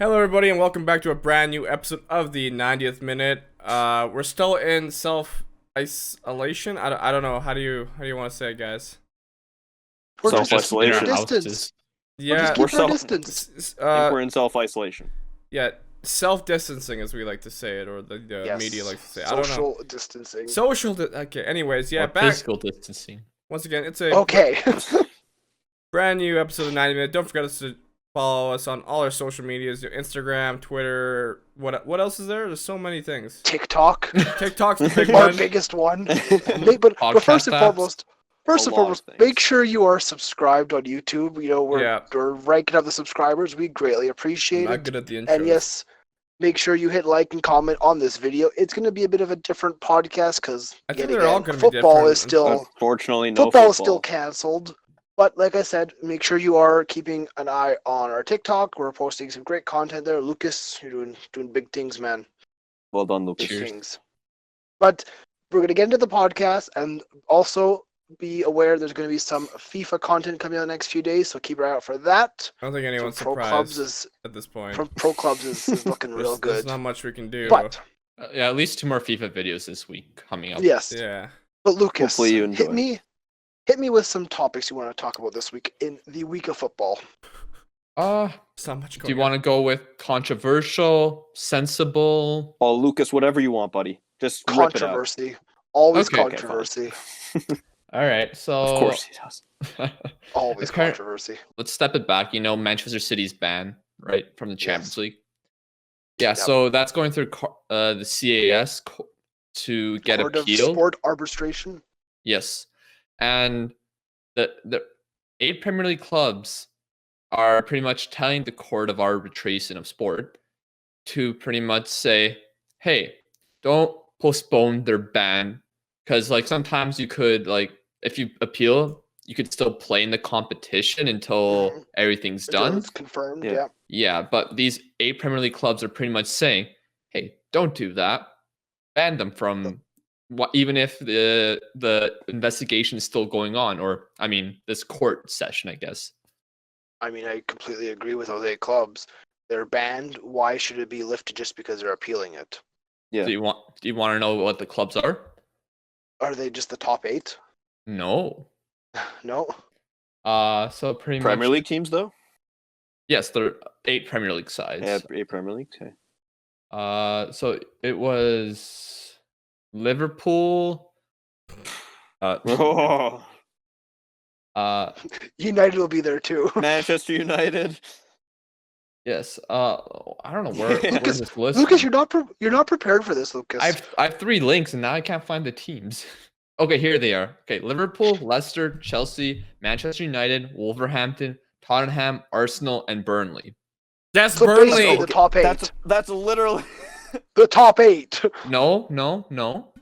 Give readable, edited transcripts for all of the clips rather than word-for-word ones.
Hello everybody and welcome back to a brand new episode of the 90th minute. We're still in self-isolation. I don't know. How do you want to say it, guys? We're just keeping our Self-isolation. distance. Yeah, We're just keeping our distance. I think we're in self-isolation. yeah, self-distancing as we like to say it, or the Yes. media likes to say. I don't know. Social distancing. Okay, anyways, yeah, Or back physical distancing. once again. It's a Okay. brand new episode of 90 minute. Don't forget to follow us on all our social medias, Instagram, Twitter. What else is there? There's so many things. TikTok. TikTok's the big Our one. biggest one. But first and Podcast foremost, make sure you are subscribed on YouTube. You know, we're ranking up the subscribers. We greatly appreciate I'm not it. good at the intro. And yes, make sure you hit like and comment on this video. It's going to be a bit of a different podcast because I think they're all going to be football different. is still Unfortunately, no football is still canceled. But like I said, make sure you are keeping an eye on our TikTok. We're posting some great content there. Lucas, you're doing big things, man. Well done, Lucas. Big things. But we're going to get into the podcast and also be aware there's going to be some FIFA content coming out in the next few days, so keep your eye out for that. I don't think anyone's Pro surprised Clubs is at this point. from Pro Clubs is looking real good. There's not much we can do. But Yeah, at least 2 more FIFA videos this week coming up. yes, yeah, but Lucas, Hopefully you enjoy. hit me with some topics you want to talk about this week in the week of football. it's not much. Do you want to go with controversial, sensible? Uh, Oh, Lucas, whatever you want, buddy. Just rip it out. Controversy, always Okay, fine. controversy, All right, so Oh. of Of course he does. always Apparent- controversy. Let's step it back. You know, Manchester City's ban, right, from the Champions Yes. League. Yeah, Yep. so that's going through the CAS to get Court of appealed. Sport arbitration. Yes, and the 8 Premier League clubs are pretty much telling the Court of Arbitration of Sport to pretty much say, "Hey, don't postpone their ban, because like sometimes you could like if you appeal, you could still play in the competition until Mhm. everything's Until done." it's confirmed. Yeah. Yeah. Yeah, but these 8 Premier League clubs are pretty much saying, "Hey, don't do that. Ban them from even if the investigation is still going on, or I mean, this court session, I guess." I mean, I completely agree with those 8 clubs. They're banned. Why should it be lifted just because they're appealing it? Do you want to know what the clubs are? Are they just the top 8? No. No. So pretty Premier much. League teams, though? Yes, they're 8 Premier League sides. Yeah, a Premier League. Okay. So it was Liverpool. Oh, United will be there too. Manchester United. Yes. I don't know where Lucas, this list. Lucas, you're not prepared for this, Lucas. I have 3 links and now I can't find the teams. Okay, here they are. Okay, Liverpool, Leicester, Chelsea, Manchester United, Wolverhampton, Tottenham, Arsenal, and Burnley. That's So Burnley. basically the top 8. That's literally. The top 8. No. I'm No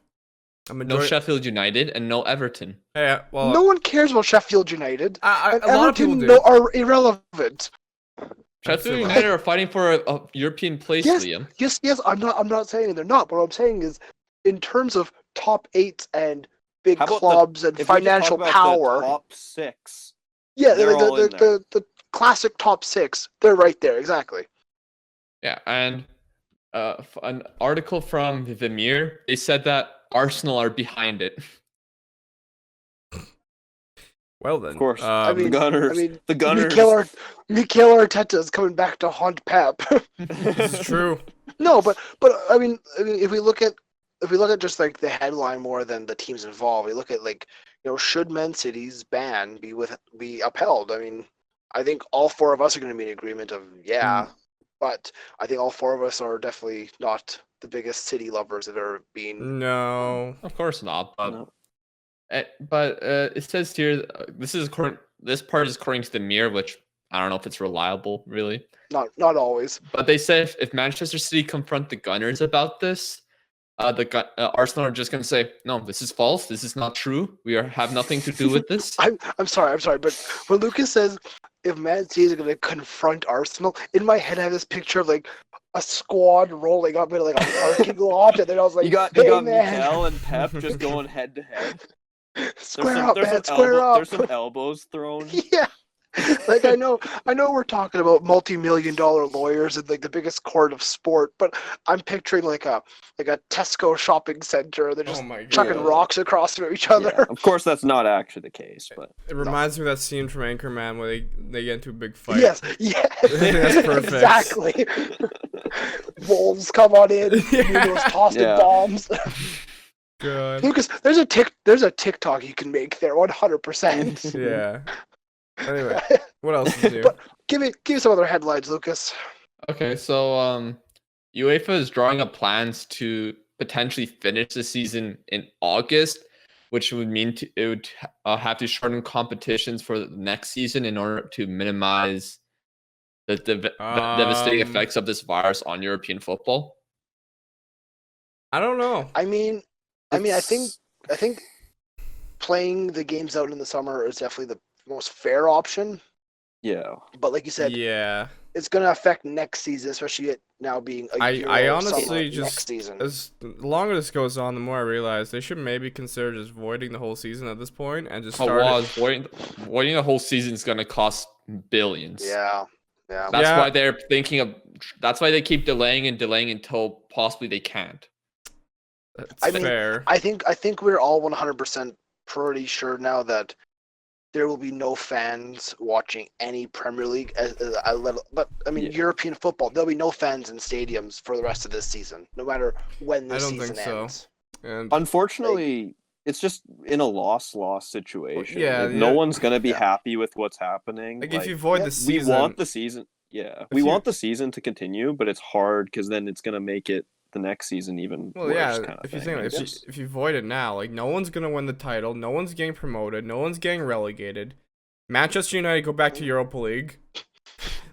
enjoying. Sheffield United and no Everton. Hey, well, No one cares about Sheffield United. And a lot of people Everton do. are irrelevant. Sheffield Absolutely. United are fighting for a European place, Yes. Liam. Yes, I'm not saying they're not. What I'm saying is, in terms of top 8 and big How about clubs and If we just financial talk about power, the top 6. yeah, they're all in there. the classic top 6, they're right there, exactly. Yeah, and an article from the Mirror, they said that Arsenal are behind it. well then. Of course. I mean, the Gunners. I mean, the Gunners. Mikel Arteta is coming back to haunt Pep. This is true. No, but I mean, if we look at just like the headline more than the teams involved, we look at like, you know, should Man City's ban be upheld? I mean, I think all 4 of us are going to be in agreement of yeah, but I think all 4 of us are definitely not the biggest City lovers that have ever been. No. Of course not, but No. it says here this part is according to the Mirror, which I don't know if it's reliable really. Not always. But they said if Manchester City confront the Gunners about this, Arsenal are just going to say, "No, this is false. This is not true. We have nothing to do with this." I'm sorry, but when Lucas says if Man City is going to confront Arsenal, in my head I have this picture of like a squad rolling up into like a parking lot, and then I was like, You got hey, man. Mikel and Pep just going head to head. Square up, man, square up. There's some elbows thrown. Yeah. Like I know we're talking about multi-million-dollar lawyers in like the biggest court of sport, but I'm picturing like a Tesco shopping center. They're just Oh my god. chucking Yeah. rocks across to each other. Yeah, of course, that's not actually the case, but It reminds me of that scene from Anchorman where they get into a big fight. Yes, yes, That's perfect. exactly. Wolves come on in, Nuno's tossing Yeah. bombs. God. Lucas, there's a TikTok you can make there, 100%. Yeah. Anyway, what else is new? But give me some other headlines, Lucas. Okay, so UEFA is drawing up plans to potentially finish the season in August, which would mean it would have to shorten competitions for the next season in order to minimize the devastating effects of this virus on European football. I don't know. I mean, I think It's- playing the games out in the summer is definitely the most fair option. yeah. But like you said, Yeah. it's going to affect next season, especially it now being a Euro I summer honestly next just season. as the longer this goes on, the more I realize they should maybe consider just voiding the whole season at this point and just start. Voiding the whole season is going to cost billions. Yeah. That's Yeah. why they're thinking of. That's why they keep delaying and delaying until possibly they can't. That's I mean, fair. I think we're all 100% pretty sure now that there will be no fans watching any Premier League. But I mean, Yeah. European football, there'll be no fans in stadiums for the rest of this season, no matter when I this don't season think so. ends. And Unfortunately, it's just in a loss-loss situation. yeah, Like, no yeah. one's gonna be Yeah. happy with what's happening. like Like, if you void yeah, the we season, want the season. Yeah, we you- want the season to continue, but it's hard because then it's gonna make it the next season even well, worse. yeah. Kind of If you thing. think It's just- if you void it now, like no one's gonna win the title, no one's getting promoted, no one's getting relegated. Manchester United go back to Europa League.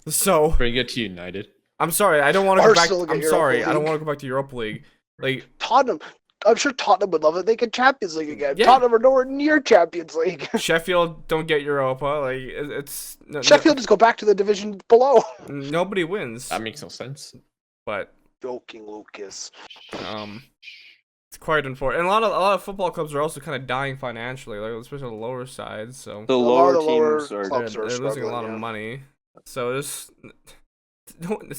So Bring it to United. I'm sorry, I don't want to go back. Arsenal get I'm Europa sorry, I don't League. want to go back to Europa League. Like Tottenham, I'm sure Tottenham would love it. They get Champions League again. Yeah. Tottenham are nowhere near Champions League. Sheffield don't get Europa. Like it's Sheffield just go back to the division below. nobody wins. That makes no sense. But Joking, Lucas. it's quite unfortunate. And a lot of football clubs are also kind of dying financially, like especially the lower sides. So the lot lower of the lower teams are. clubs they're are losing a struggling, lot of yeah. money. So it's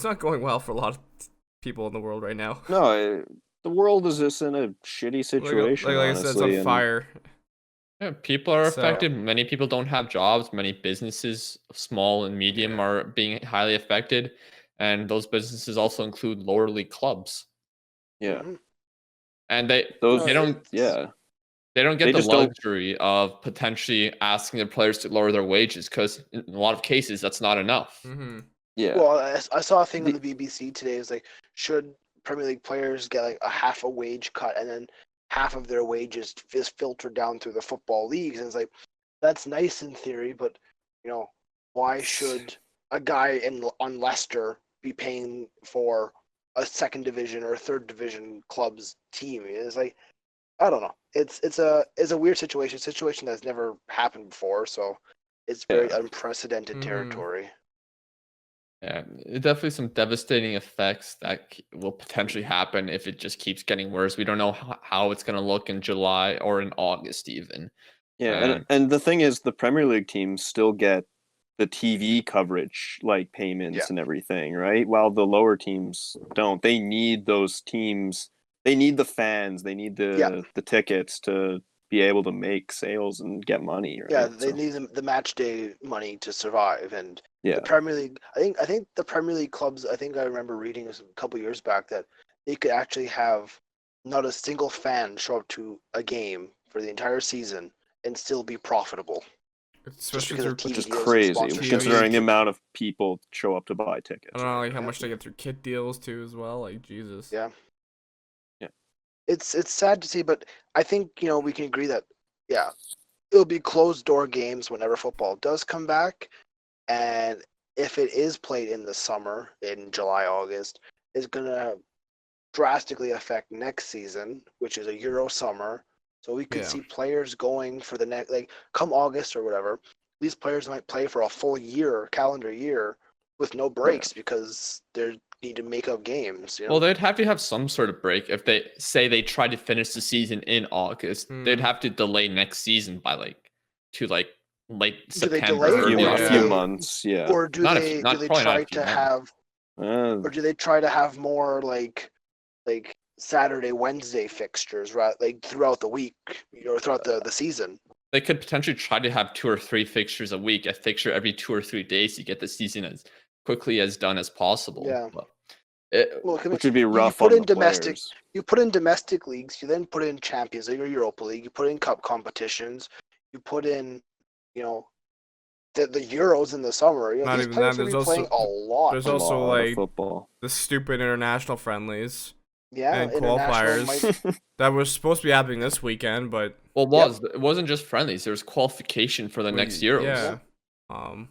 not going well for a lot of people in the world right now. No, the world is just in a shitty situation. Like I said, it's on honestly, and- fire. Yeah, people are So- affected. Many people don't have jobs. Many businesses, small and medium, are being highly affected, and those businesses also include lower league clubs. Yeah, Mhm. And they those. they don't it's- they don't get They the just don't- luxury of potentially asking their players to lower their wages because in a lot of cases that's not enough. Mm-hmm. Yeah, Well, I saw a thing on the BBC today. It's like, should Premier League players get like a half a wage cut, and then half of their wages is filtered down through the football leagues? And it's like, that's nice in theory, but you know, why should a guy on Leicester be paying for a second division or a third division club's team? It's like, I don't know. It's a weird situation that's never happened before. So it's very unprecedented Mhm. territory. Yeah, definitely some devastating effects that will potentially happen if it just keeps getting worse. We don't know how it's going to look in July or in August even. yeah, and the thing is, the Premier League teams still get the TV coverage, like payments Yeah. and everything, right? While the lower teams don't. They need those teams. They need the fans. They need the tickets to be able to make sales and get money. Right? Yeah, they So, need the match day money to survive, and yeah, the Premier League. I think the Premier League clubs. I think I remember reading this a couple years back that they could actually have not a single fan show up to a game for the entire season and still be profitable. Especially because through of TV which is deals and crazy sponsorships. considering the amount of people show up to buy tickets. I don't know like how much they get through kit deals too as well. Like Jesus. Yeah. Yeah. It's sad to see, but I think we can agree that it'll be closed door games whenever football does come back, and if it is played in the summer in July, August, it's gonna drastically affect next season, which is a Euro summer. So we could Yeah. see players going for the next, like come August or whatever. These players might play for a full year, calendar year, with no breaks because they need to make up games. Well, they'd have to have some sort of break if they say they try to finish the season in August. They'd Hmm. have to delay next season by like late Do they September, delay it, early or A do few they- months, yeah. or do Not a they few- not- do they probably not a try few to months. have Uh, or do they try to have more like Saturday, Wednesday fixtures, right? Like throughout the week, or throughout the season. They could potentially try to have 2 or 3 fixtures a week, a fixture every 2 or 3 days to get the season as quickly as done as possible. Yeah. But Well, which would be you rough put on in the domestic, players. you put in domestic leagues, you then put in Champions League or Europa League, you put in cup competitions, you put in, the Euros in the summer. Not These even players that, will be there's playing also- a lot. There's A also lot of like football. the stupid international friendlies Yeah, and international qualifiers that was supposed to be happening this weekend, but it wasn't just friendlies. There was qualification for the next Euros. Yeah.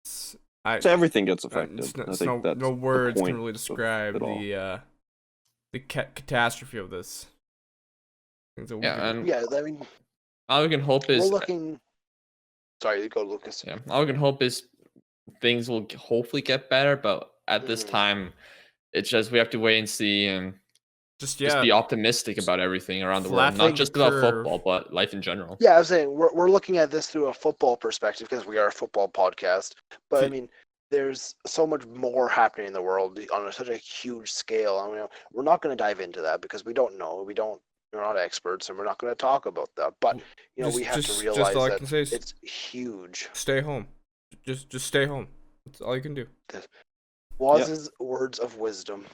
So everything gets affected. It's I think that's no the words can point really of describe it all. the catastrophe of this. Yeah, and Yeah, I mean, all we can hope is we're looking. Sorry, go Lucas. yeah, all we can hope is things will hopefully get better, but at this Mhm. time, it's just we have to wait and see and just just be optimistic about everything around the world, flatten not the just about curve. football, but life in general. Yeah, I was saying we're looking at this through a football perspective because we are a football podcast. But I mean, there's so much more happening in the world on such a huge scale. I mean, we're not going to dive into that because we don't know. We're not experts, and we're not going to talk about that. But we have to realize all I that can say is it's huge. stay home. Just stay home. That's all you can do. Woz's words of wisdom.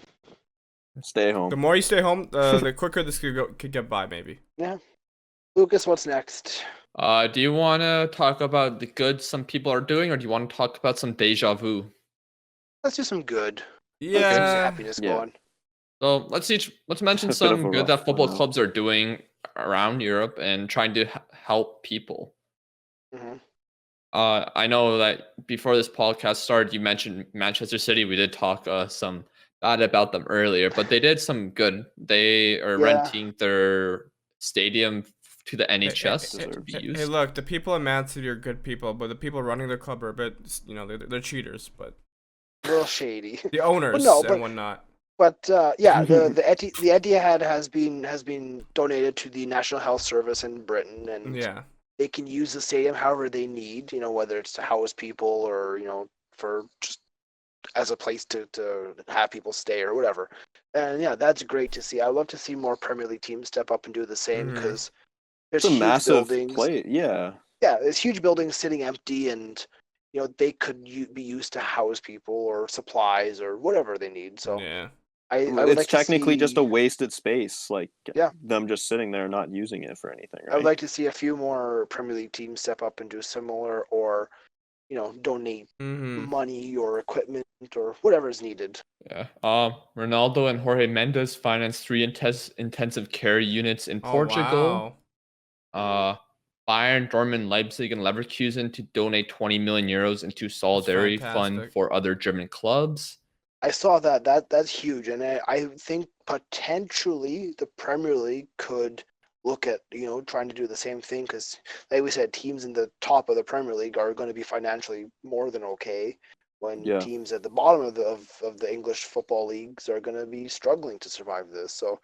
Stay home. The more you stay home, the quicker this could get by. Maybe. Yeah. Lucas, what's next? Do you want to talk about the good some people are doing, or do you want to talk about some deja vu? Let's do some good. Let's Yeah. get some happiness Yeah. going. So let's mention A bit of some a good rough that football one, clubs are doing around Europe and trying to help people. hmm I know that before this podcast started, you mentioned Manchester City. We did talk some bad about them earlier, but they did some good. They are Yeah. renting their stadium to the NHS Hey, to be hey, used. hey, look, the people in Man City are good people, but the people running their club are a bit, they're cheaters. But A little shady. the owners no, and whatnot. But yeah, the Etihad has been donated to the National Health Service in Britain, and Yeah. they can use the stadium however they need. Whether it's to house people or for just as a place to have people stay or whatever. And yeah, that's great to see. I love to see more Premier League teams step up and do the same Mhm. because there's It's a huge massive buildings. play. Yeah. Yeah, there's huge buildings sitting empty, and they could be used to house people or supplies or whatever they need. So Yeah. I would It's like technically to just see, a wasted space. Like Yeah. them just sitting there not using it for anything. Right? I would like to see a few more Premier League teams step up and do similar, or donate Mm-hmm. money or equipment or whatever is needed. Yeah. Ronaldo and Jorge Mendes financed 3 intensive care units in Portugal. Wow. Bayern, Dortmund, Leipzig, and Leverkusen to donate 20 million euros into solidarity fund fantastic. for other German clubs. I saw that. That's huge, and I think potentially the Premier League could look at trying to do the same thing because, like we said, teams in the top of the Premier League are going to be financially more than okay, when Yeah. teams at the bottom of the English football leagues are going to be struggling to survive this. So,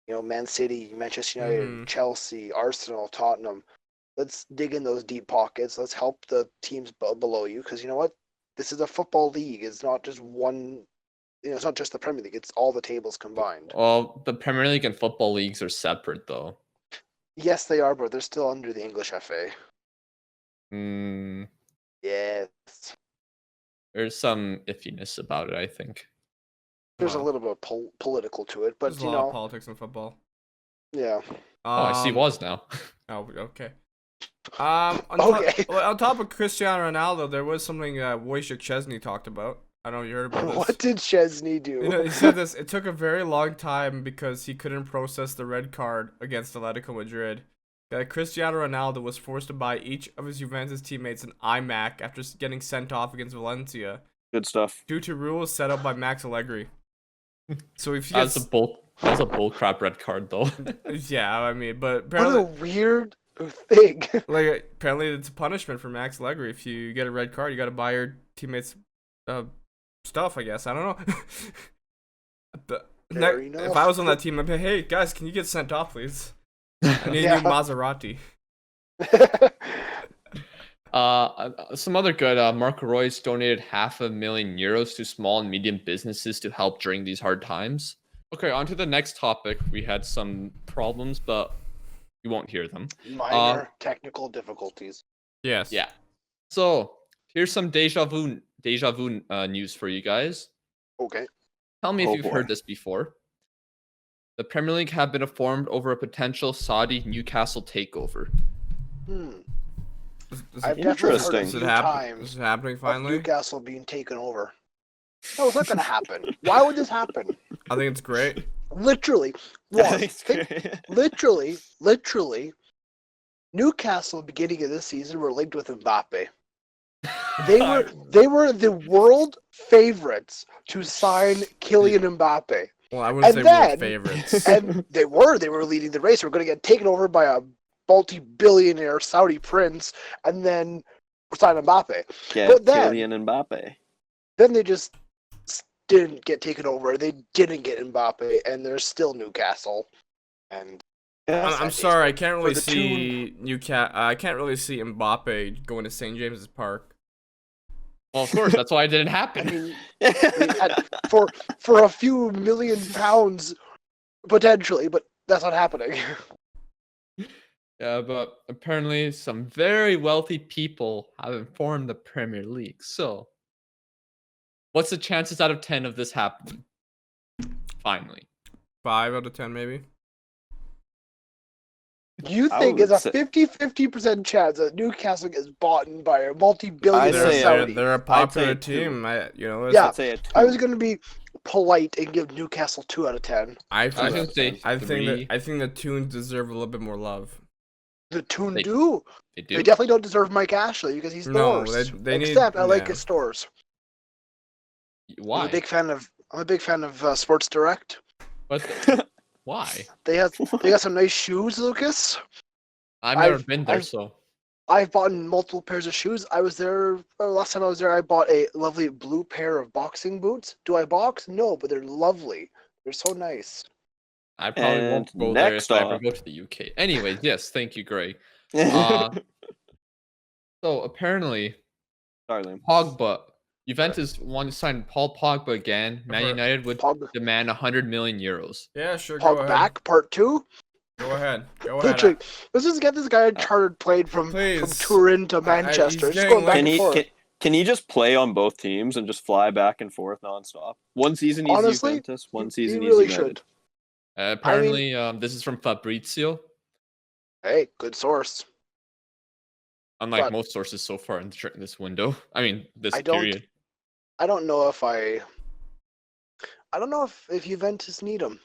Man City, Manchester United, Mhm. Chelsea, Arsenal, Tottenham. Let's dig in those deep pockets. Let's help the teams below you because you know what? This is a football league. It's not just one. It's not just the Premier League. It's all the tables combined. Well, the Premier League and football leagues are separate, though. Yes, they are, but they're still under the English FA. Mm, Yes. there's some iffiness about it, I think. There's a Wow. little bit of political to it, but There's a lot of politics in football. yeah. Oh, I see was now. Oh, okay. Okay. On top of Cristiano Ronaldo, there was something Wojciech Szczesny talked about. I don't know if you heard about this. What did Chesney do? He said this. It took a very long time because he couldn't process the red card against Atletico Madrid. Cristiano Ronaldo was forced to buy each of his Juventus teammates an iMac after getting sent off against Valencia Good stuff. due to rules set up by Max Allegri. So if he That's gets, a bull crap red card, though. yeah, I mean, but What a apparently, weird thing. apparently it's a punishment for Max Allegri. If you get a red card, you got to buy your teammates stuff. I guess I don't know. But Fair if enough. I was on that team, I'd be, hey guys, can you get sent off, please? I need Yeah. a new Maserati. Some other good. Marco Reus donated €500,000 to small and medium businesses to help during these hard times. Okay, on to the next topic. We had some problems, but you won't hear them. Minor technical difficulties. Yes. Yeah. So here's some deja vu news for you guys. Okay. Tell me if Oh, you've boy. heard this before. The Premier League have been informed over a potential Saudi Newcastle takeover. I've definitely heard Interesting. a Is few it happening? times Is it happening of finally? Newcastle being taken over. No, it's not going to happen. Why would this happen? I think it's great. Literally, literally, Newcastle beginning of this season were linked with Mbappe. They were the world favorites to sign Kylian Mbappe. Well, I wouldn't And say world then- favorites. And they were leading the race. They were going to get taken over by a multi-billionaire Saudi prince and then sign Mbappe. Get But then- Kylian Mbappe. Then they just didn't get taken over. They didn't get Mbappe, and they're still Newcastle. And I'm sorry, I can't really the see I can't really see Mbappe going to St. James's Park. Well, of course, that's why it didn't I happen. mean, for a few £1,000,000 potentially, but that's not happening. Yeah, but apparently some very wealthy people have informed the Premier League. So, what's the chances out of 10 of this happening? Finally. 5 out of 10, maybe. You I think would it's a say- 50% chance that Newcastle gets bought by a multi-billionaire I'd say, Saudi? They're a popular I'd say two. team. Yeah. I'd say a 2. I was going to be polite and give Newcastle 2 out of 10. I I think think I think three. I think the Toons deserve a little bit more love. The Toon They- do. They They do. definitely don't deserve Mike Ashley because he's the No, worst. they need- Except I like yeah. his stores. Why? I'm a big fan of Sports Direct. What the- Why? They got some nice shoes, Lucas. I've never I've- been there, I've- so I've bought multiple pairs of shoes. I was there last time I was there. I bought a lovely blue pair of boxing boots. Do I box? No, but they're lovely. They're so nice. I probably won't And go there if next I ever up- go to the UK. Anyways, yes, thank you, Greg. Uh, So apparently, Sorry, Liam. Pogba, Juventus want to sign Paul Pogba again. Man Okay. United would demand €100 million. Yeah, sure. Go ahead. Pogback Part 2. Go ahead. Go ahead. Literally, let's just get this guy a chartered plane from Please. Turin to he's Manchester. Just getting going back like- Can and he forth. can he just play on both teams and just fly back and forth nonstop? One season he's Honestly, Juventus, one He season really he's United. should. Apparently, this is from Fabrizio. Hey, good source. Unlike But- most sources so far in this window. I mean, this I don't- period. I don't know if if Juventus need him.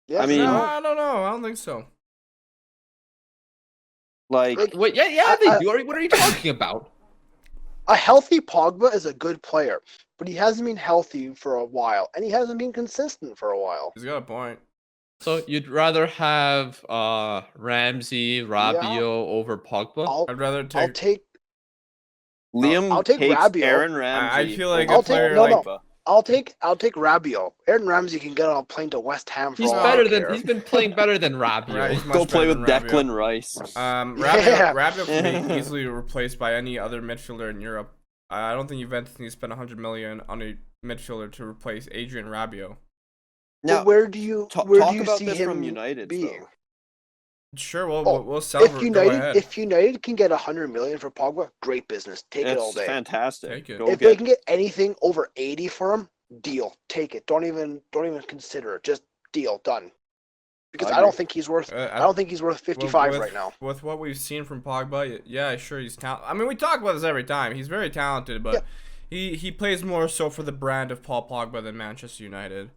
Yes, I mean- No, no? I don't know. I don't think so. Like, Wait, yeah, I- they I- do. What are you talking about? A healthy Pogba is a good player, but he hasn't been healthy for a while, and he hasn't been consistent for a while. He's got a point. So you'd rather have Ramsey, Rabiot over Pogba? I'd rather I'll take. take Liam I'll take takes Rabiot. Aaron Ramsey. feel like a over player Pogba. like- I'll take Rabiot. Aaron Ramsey can get on a plane to West Ham for He's all I better than care. he's been playing better than Rabiot. Right, he's much Go play better with than Rabiot. Declan Rice. Rabiot, Rabiot can be easily replaced by any other midfielder in Europe. I don't think Juventus needs to spend 100 million on a midfielder to replace Adrian Rabiot. But Now, where do you talk about see this him from United. being? Though. Sure, Oh, we'll sell. If Go United, ahead. if United can get 100 million for Pogba, great business. Take it all It's day. fantastic. Take it. Go If they get can get anything over 80 for him, deal. Take it. Don't even consider it. Just deal. Done. Because I I don't agree. think he's worth. I I don't think he's worth 55 with, right now. With what we've seen from Pogba, yeah, sure, he's talented. I mean, we talk about this every time. He's very talented, but he plays more so for the brand of Paul Pogba than Manchester United.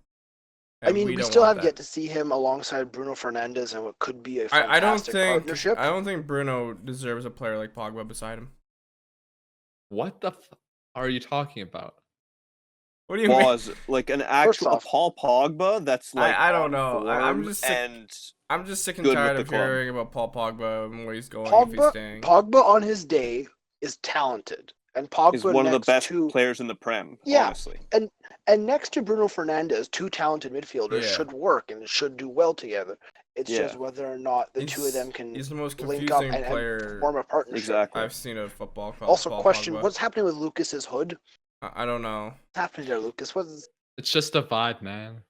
I And mean, we don't still want have that. yet to see him alongside Bruno Fernandes and what could be a I don't fantastic think partnership. I don't think Bruno deserves a player like Pogba beside him. What the are you talking about? What do you mean? pause like an actual off- Paul Pogba. That's like I don't on know. I'm form just sick- and I'm just sick and good with tired the of club. hearing about Paul Pogba and where he's going if he's staying. Pogba on his day is talented, And Pogba He's one of the next best to players in the Prem, Yeah. honestly. and next to Bruno Fernandes, two talented midfielders Yeah. should work and should do well together. It's Yeah. just whether or not the two of them can He's the most link up confusing and player form a partnership. Exactly. I've seen a football called Also, Paul question: Pogba. what's happening with Lucas's hood? I don't know. What's happening there, Lucas? What's It's just a vibe, man.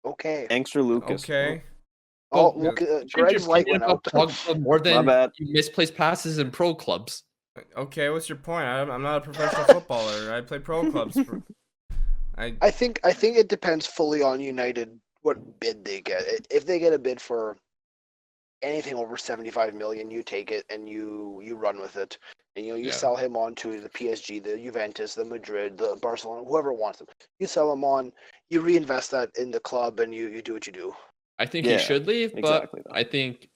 okay? Gangster Lucas. Okay. Oh, Well, look, Change Greg's your light opinion went out. about Pogba more My than bad. misplaced passes in pro clubs. Okay, what's your point? I'm not a professional footballer. I play pro clubs. I think it depends fully on United what bid they get. If they get a bid for anything over 75 million, you take it and you run with it. And you Yeah. sell him on to the PSG, the Juventus, the Madrid, the Barcelona, whoever wants him. You sell him on, you reinvest that in the club, and you do what you do. I think Yeah, he should leave, but exactly, though. I think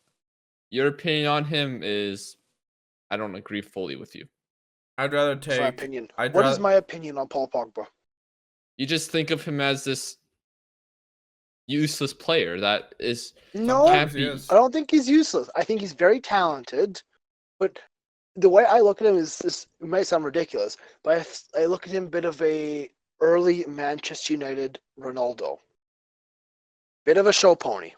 your opinion on him is I don't agree fully with you. I'd rather That's my take. opinion. I'd What is rather- my opinion on Paul Pogba? You just think of him as this useless player that is No, can't Sometimes he be. is. I don't think he's useless. I think he's very talented, but the way I look at him is this. It might sound ridiculous, but I look at him a bit of a early Manchester United Ronaldo. Bit of a show pony.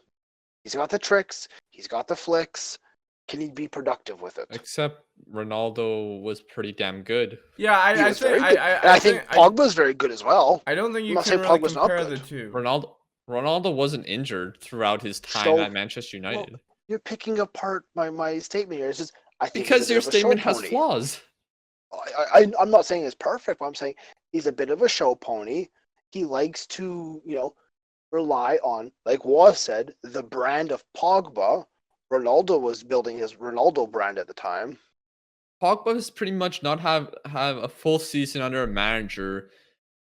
He's got the tricks. He's got the flicks. Can he be productive with it? Except Ronaldo was pretty damn good. Yeah, He I was very think. good. And I think Pogba's very good as well. I don't think I'm you not can saying really Pogba's not compare the good. two. Ronaldo wasn't injured throughout his time So- at Manchester United. You're picking apart my statement here. It's just I think Because he's a your bit of a show statement has pony. flaws. I'm not saying it's perfect, but I'm saying he's a bit of a show pony. He likes to, rely on, like Woz said, the brand of Pogba. Ronaldo was building his Ronaldo brand at the time. Pogba has pretty much not have a full season under a manager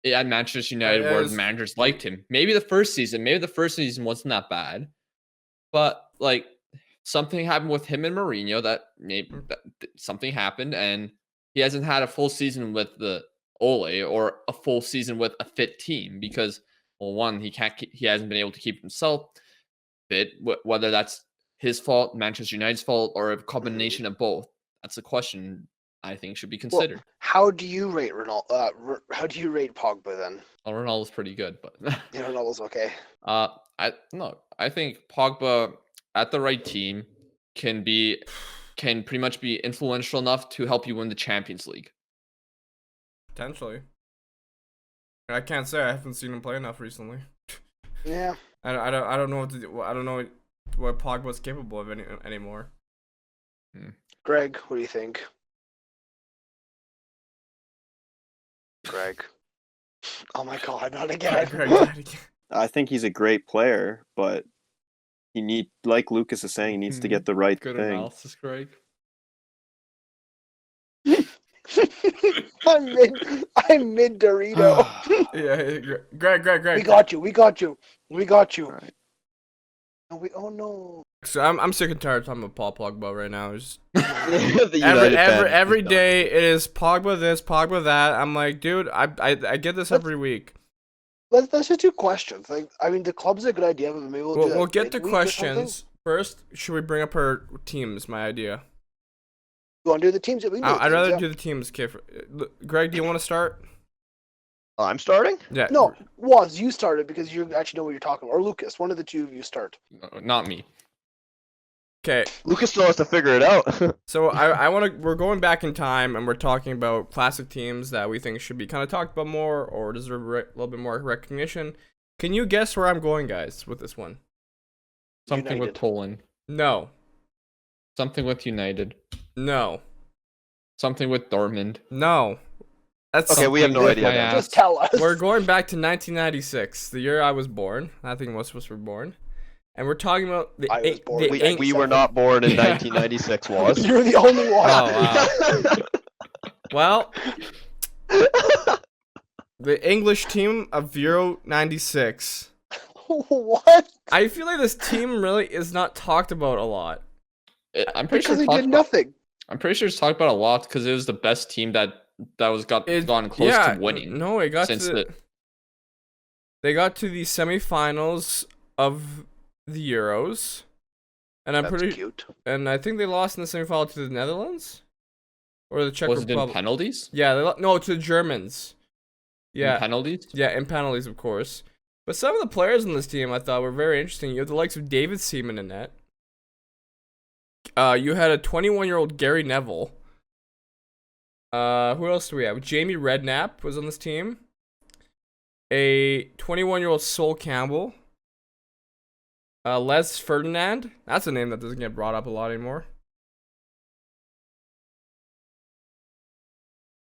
at Manchester United where the As- managers liked him. Maybe the first season wasn't that bad, but like something happened with him and Mourinho something happened, and he hasn't had a full season with the Ole or a full season with a fit team because, well, one, he hasn't been able to keep himself fit, whether that's his fault, Manchester United's fault, or a combination of both. That's a question I think should be considered. Well, how do you rate Ronaldo? How do you rate Pogba then? Well, Ronaldo's pretty good, but Ronaldo's okay. I think Pogba at the right team can pretty much be influential enough to help you win the Champions League. Potentially. I can't say. I haven't seen him play enough recently. Yeah. I don't know what to do. I don't know what Pogba's capable of anymore. Greg, what do you think? Greg. Oh my God, not again. I think he's a great player, but like Lucas is saying, he needs to get the right Good thing. analysis, Greg. I'm mid Dorito. Yeah, Greg. We got you. All right. Oh no. So I'm sick and tired of talking about Paul Pogba right now. It's The United fan. every day it is Pogba this, Pogba that. I'm like, dude, I get this every week. Let's just do questions. Like, I mean, the club's a good idea, but maybe we'll do that We'll get to midweek or something. questions first. Should we bring up our teams? My idea. You want to do the teams? We can do the I'd teams, rather yeah. do the teams. Okay, Greg, do you want to start? Oh, I'm starting? Yeah. No, Woz, you started because you actually know what you're talking about. Or Lucas, one of the two of you start. No, not me. Okay. Lucas still has to figure it out. So we're going back in time and we're talking about classic teams that we think should be kind of talked about more or deserve a little bit more recognition. Can you guess where I'm going, guys, with this one? Something with United. Poland. No. Something with United. No. Something with Dortmund. No. That's Okay, we have no Something with idea my then. ass. Just tell us. We're going back to 1996, the year I was born. I think most of us were born. And we're talking about the I was born. We were not born in 1996, was. You're the only one. Oh, wow. Well, the English team of Euro 96. What? I feel like this team really is not talked about a lot. I'm pretty Because sure he did nothing. I'm pretty sure it's talked about a lot because it was the best team that was gone close Yeah, to winning. No, it got since to they got to the semifinals of the Euros. And I'm That's pretty cute. and I think they lost in the semifinal to the Netherlands or the Czech Was it in Republic. penalties? Yeah, no, to the Germans. Yeah, In penalties? yeah, in penalties, of course. But some of the players on this team I thought were very interesting. You have the likes of David Seaman in net. You had a 21-year-old Gary Neville. Who else do we have? Jamie Redknapp was on this team. A 21-year-old Sol Campbell. Les Ferdinand. That's a name that doesn't get brought up a lot anymore.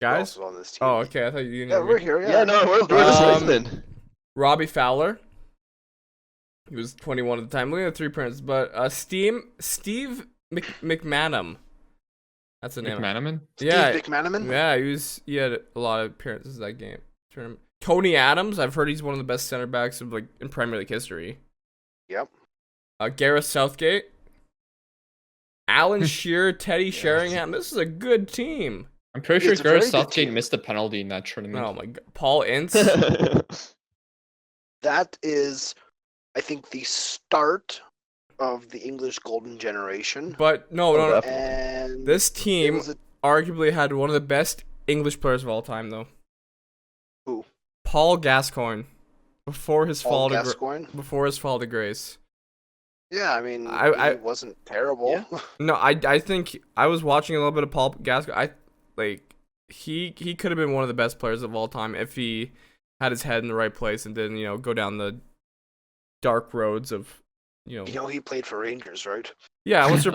Who Guys? else was on this team? Oh, okay. I thought you didn't Yeah, hear we're me. here. Yeah, no, we're just listening. Robbie Fowler. He was 21 at the time. Look at the 3 prints. But Steve McManam. That's the name. McManaman? Yeah. Steve McManaman? Yeah, he had a lot of appearances that game. Tony Adams. I've heard he's one of the best center backs of in Premier League history. Yep. Gareth Southgate. Alan Shearer, Teddy Sheringham. This is a good team. I'm pretty sure It's a very Gareth good Southgate team. missed a penalty in that tournament. Oh my god. Paul Ince. That is, I think, the start of the English golden generation. But no. And This it team was arguably had one of the best English players of all time, though. Who? Paul Gascoigne. Before his fall to grace. Yeah, I mean, I he wasn't terrible. Yeah. No, I think I was watching a little bit of Paul Gascoigne. He could have been one of the best players of all time if he had his head in the right place and didn't, go down the dark roads of, he played for Rangers, right? Yeah, what's your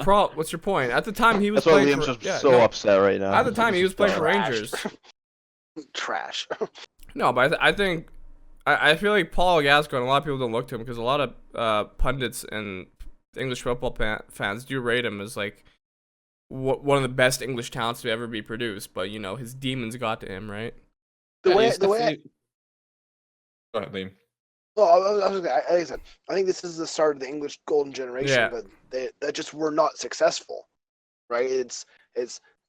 point? At the time he was That's why playing Liam's for, just yeah, so no, upset right now. At the time he was playing for Trash. Rangers. Trash. No, but I think I feel like Paul Gascoigne, a lot of people don't look to him because a lot of pundits and English football fans do rate him as one of the best English talents to ever be produced. But his demons got to him, right? Go ahead, Liam. well, like I said, I think this is the start of the English golden generation, Yeah. but that just were not successful, right?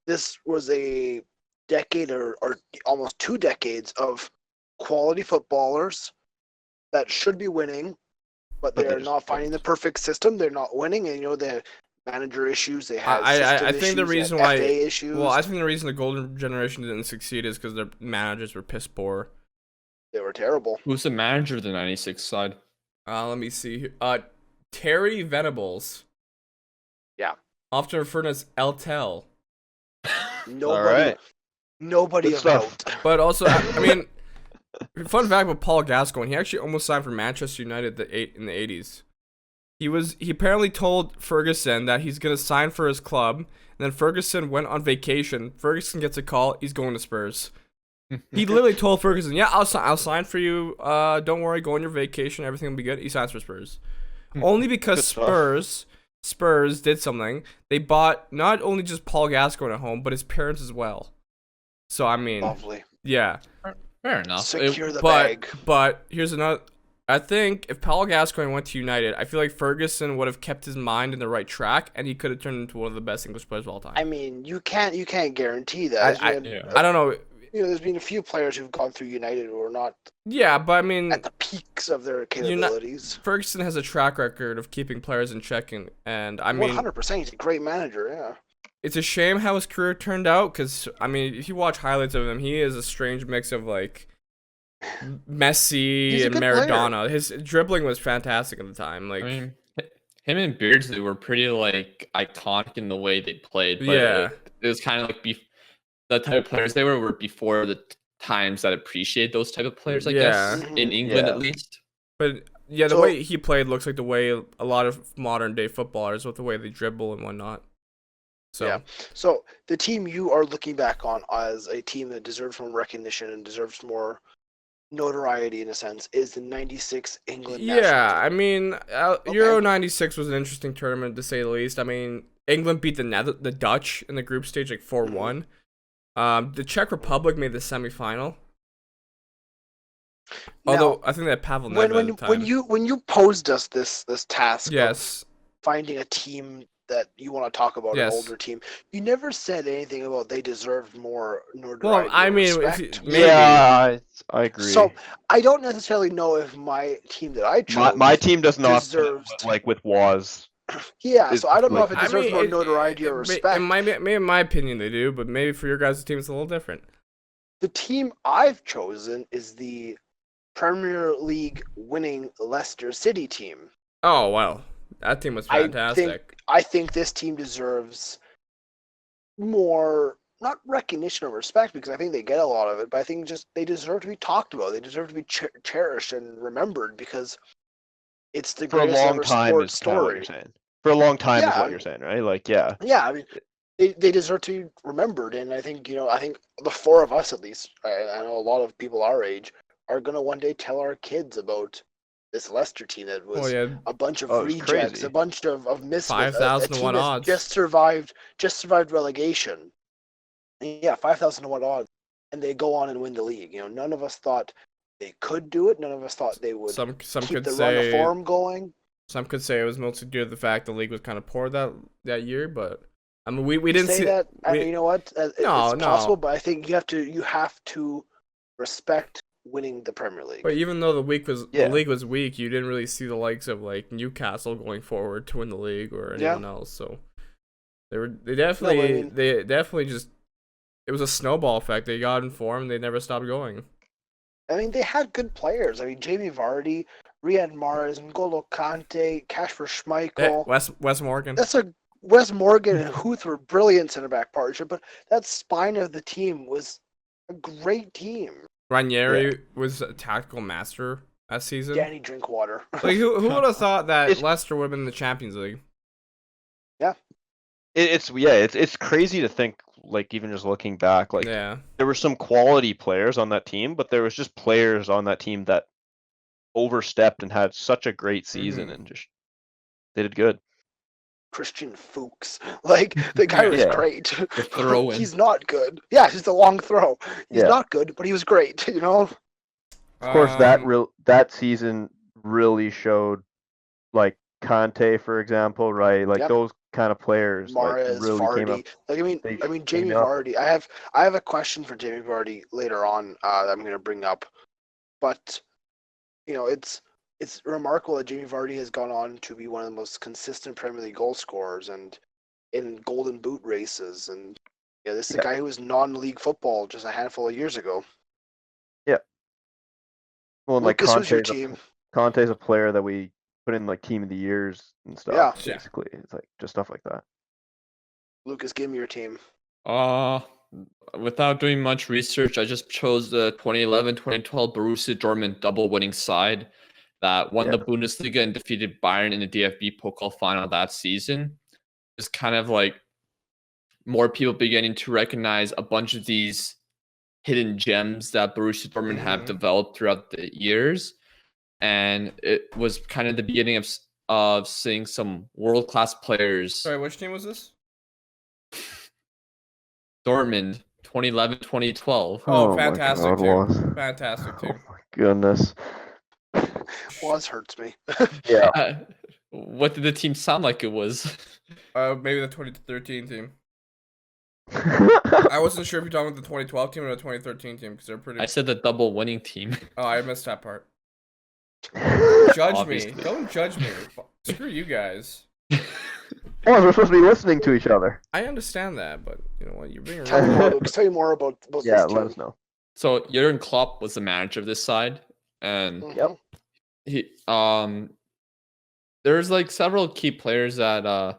This was a decade or almost 2 decades of quality footballers that should be winning, but But they're they not just finding the perfect system. They're not winning, and the manager issues. They have I think the reason why FA issues. Well, I think the reason the golden generation didn't succeed is because their managers were piss poor. they were terrible. Who's the manager of the 96 side? Let me see. Terry Venables. Yeah. Often referred as El Tel. Nobody. right. Nobody Good of stuff. note. But also, I mean, fun fact about Paul Gascoigne, he actually almost signed for Manchester United in the 80s. He apparently told Ferguson that he's gonna sign for his club, and then Ferguson went on vacation. Ferguson gets a call, he's going to Spurs. He literally told Ferguson, "Yeah, I'll sign for you. Don't worry, go on your vacation, everything will be good." He signs for Spurs, only because Good stuff. Spurs did something. They bought not only just Paul Gascoigne at home, but his parents as well. So I mean, Lovely. yeah. Fair enough. Secure the bag. But here's another. I think if Paul Gascoigne went to United, I feel like Ferguson would have kept his mind in the right track, and he could have turned into one of the best English players of all time. I mean, you can't guarantee that. I don't know. There's been a few players who've gone through United who are not Yeah, but I mean, at the peaks of their capabilities. Ferguson has a track record of keeping players in check, and I mean, 100%, he's a great manager. Yeah. it's a shame how his career turned out. Because I mean, if you watch highlights of him, he is a strange mix of Messi He's a and good Maradona. player. His dribbling was fantastic at the time. I mean, him and Beardsley were pretty iconic in the way they played. But Yeah. it was kind of the type of players they were before the times that appreciate those type of players. I guess Mhm. in England Yeah. at least. But yeah, the So- way he played looks like the way a lot of modern day footballers with the way they dribble and whatnot. So Yeah. So the team you are looking back on as a team that deserves more recognition and deserves more notoriety in a sense is the 96 England national yeah, team. I mean, Euro '96 was an interesting tournament to say the least. I mean, England beat the Dutch in the group stage 4-1. The Czech Republic made the semifinal. Although I think they had Pavel Nedved at the time. when you posed us this task Yes. of finding a team that you want to talk about, Yes. an older team, you never said anything about they deserved more notoriety. Well, I or mean, if respect. Maybe. Yeah, I agree. So I don't necessarily know if my team that I chose my team does not deserves with Woz Yeah, It- so I don't know like- if it deserves more notoriety or respect. In my opinion, they do, but maybe for your guys' team, it's a little different. The team I've chosen is the Premier League winning Leicester City team. Oh, well, that team was fantastic. I think this team deserves more, not recognition or respect, because I think they get a lot of it, but I think just they deserve to be talked about. They deserve to be cherished and remembered because it's the For a greatest long ever time sports is kind of what story. you're saying. For a long time is Yeah, what you're saying, right? Like, yeah. Yeah, I mean, they deserve to be remembered, and I think I think the four of us at least, I know a lot of people our age are gonna one day tell our kids about this Leicester team that Oh was yeah, a bunch of Oh, it's rejects, crazy. a bunch of misfits, a 5,000 team to 1 that's odds. just survived relegation. And yeah, 5,000 to 1 odds, and they go on and win the league. None of us thought they could do it. None of us thought they would some keep could the run of say form going. some could say it was mostly due to the fact the league was kind of poor that year, but I mean we didn't Say see that. I we- mean, you know what? It's No, possible, no. but I think you have to respect winning the Premier League. But even though the Yeah. league was weak, you didn't really see the likes of like Newcastle going forward to win the league or anyone else. So they definitely just it was a snowball effect. They got in form, they never stopped going. I mean, they had good players. I mean, Jamie Vardy, Riyad Mahrez, N'Golo Kante, Kasper Schmeichel. Wes Morgan. That's a Wes Morgan and Huth were brilliant center back partnership, but that spine of the team was a great team. Ranieri was a tactical master that season. Danny Drinkwater. Like who would have thought that It's- Leicester would have been in the Champions League? It's crazy to think, like, even just looking back, like, Yeah. there were some quality players on that team, but there was just players on that team that overstepped and had such a great season Mhm. and just they did good. Christian Fuchs. Like, the guy was Yeah. great. throw-in. He's not good. Yeah, it's just a long throw. He's Yeah. not good, but he was great, Of course, Um, that season really showed, like, Conte, for example, right? Like, Yep. those kind of players, like, Mahrez, really came up. Vardy. Like, They I mean, came Jamie up. Vardy. I have a question for Jamie Vardy later on that I'm going to bring up, but it's remarkable that Jamie Vardy has gone on to be one of the most consistent Premier League goal scorers and in Golden Boot races. And this is a Yeah. guy who was non-league football just a handful of years ago. Well, and, like, Lucas, who's your team? Conte's a player that we put in, like, team of the years and stuff. Yeah. Basically, it's like just stuff like that. Lucas, give me your team. Without doing much research, I just chose the 2011-2012 Borussia Dortmund double winning side that won the Bundesliga and defeated Bayern in the DFB Pokal final that season. It's kind of like more people beginning to recognize a bunch of these hidden gems that Borussia Dortmund have Mhm. developed throughout the years, and it was kind of the beginning of seeing some world-class players. Sorry, which team was this? Dortmund 2011-2012. Oh, my fantastic God, team. Woz. Fantastic Oh team. my goodness. Woz hurts me. Yeah. What did the team sound like it was? Maybe the 2013 team. I wasn't sure if you're talking about the 2012 team or the 2013 team because they're pretty. I said the double winning team. Oh, I missed that part. Don't judge Obviously. me. Don't judge me. Screw you guys. Oh, we're supposed to be listening to each other. I understand that, but you know what? You're being Tell me real. more, Lucas. Tell me more about Yeah, this let team. us know. So Jurgen Klopp was the manager of this side, and Mhm. he there's like several key players that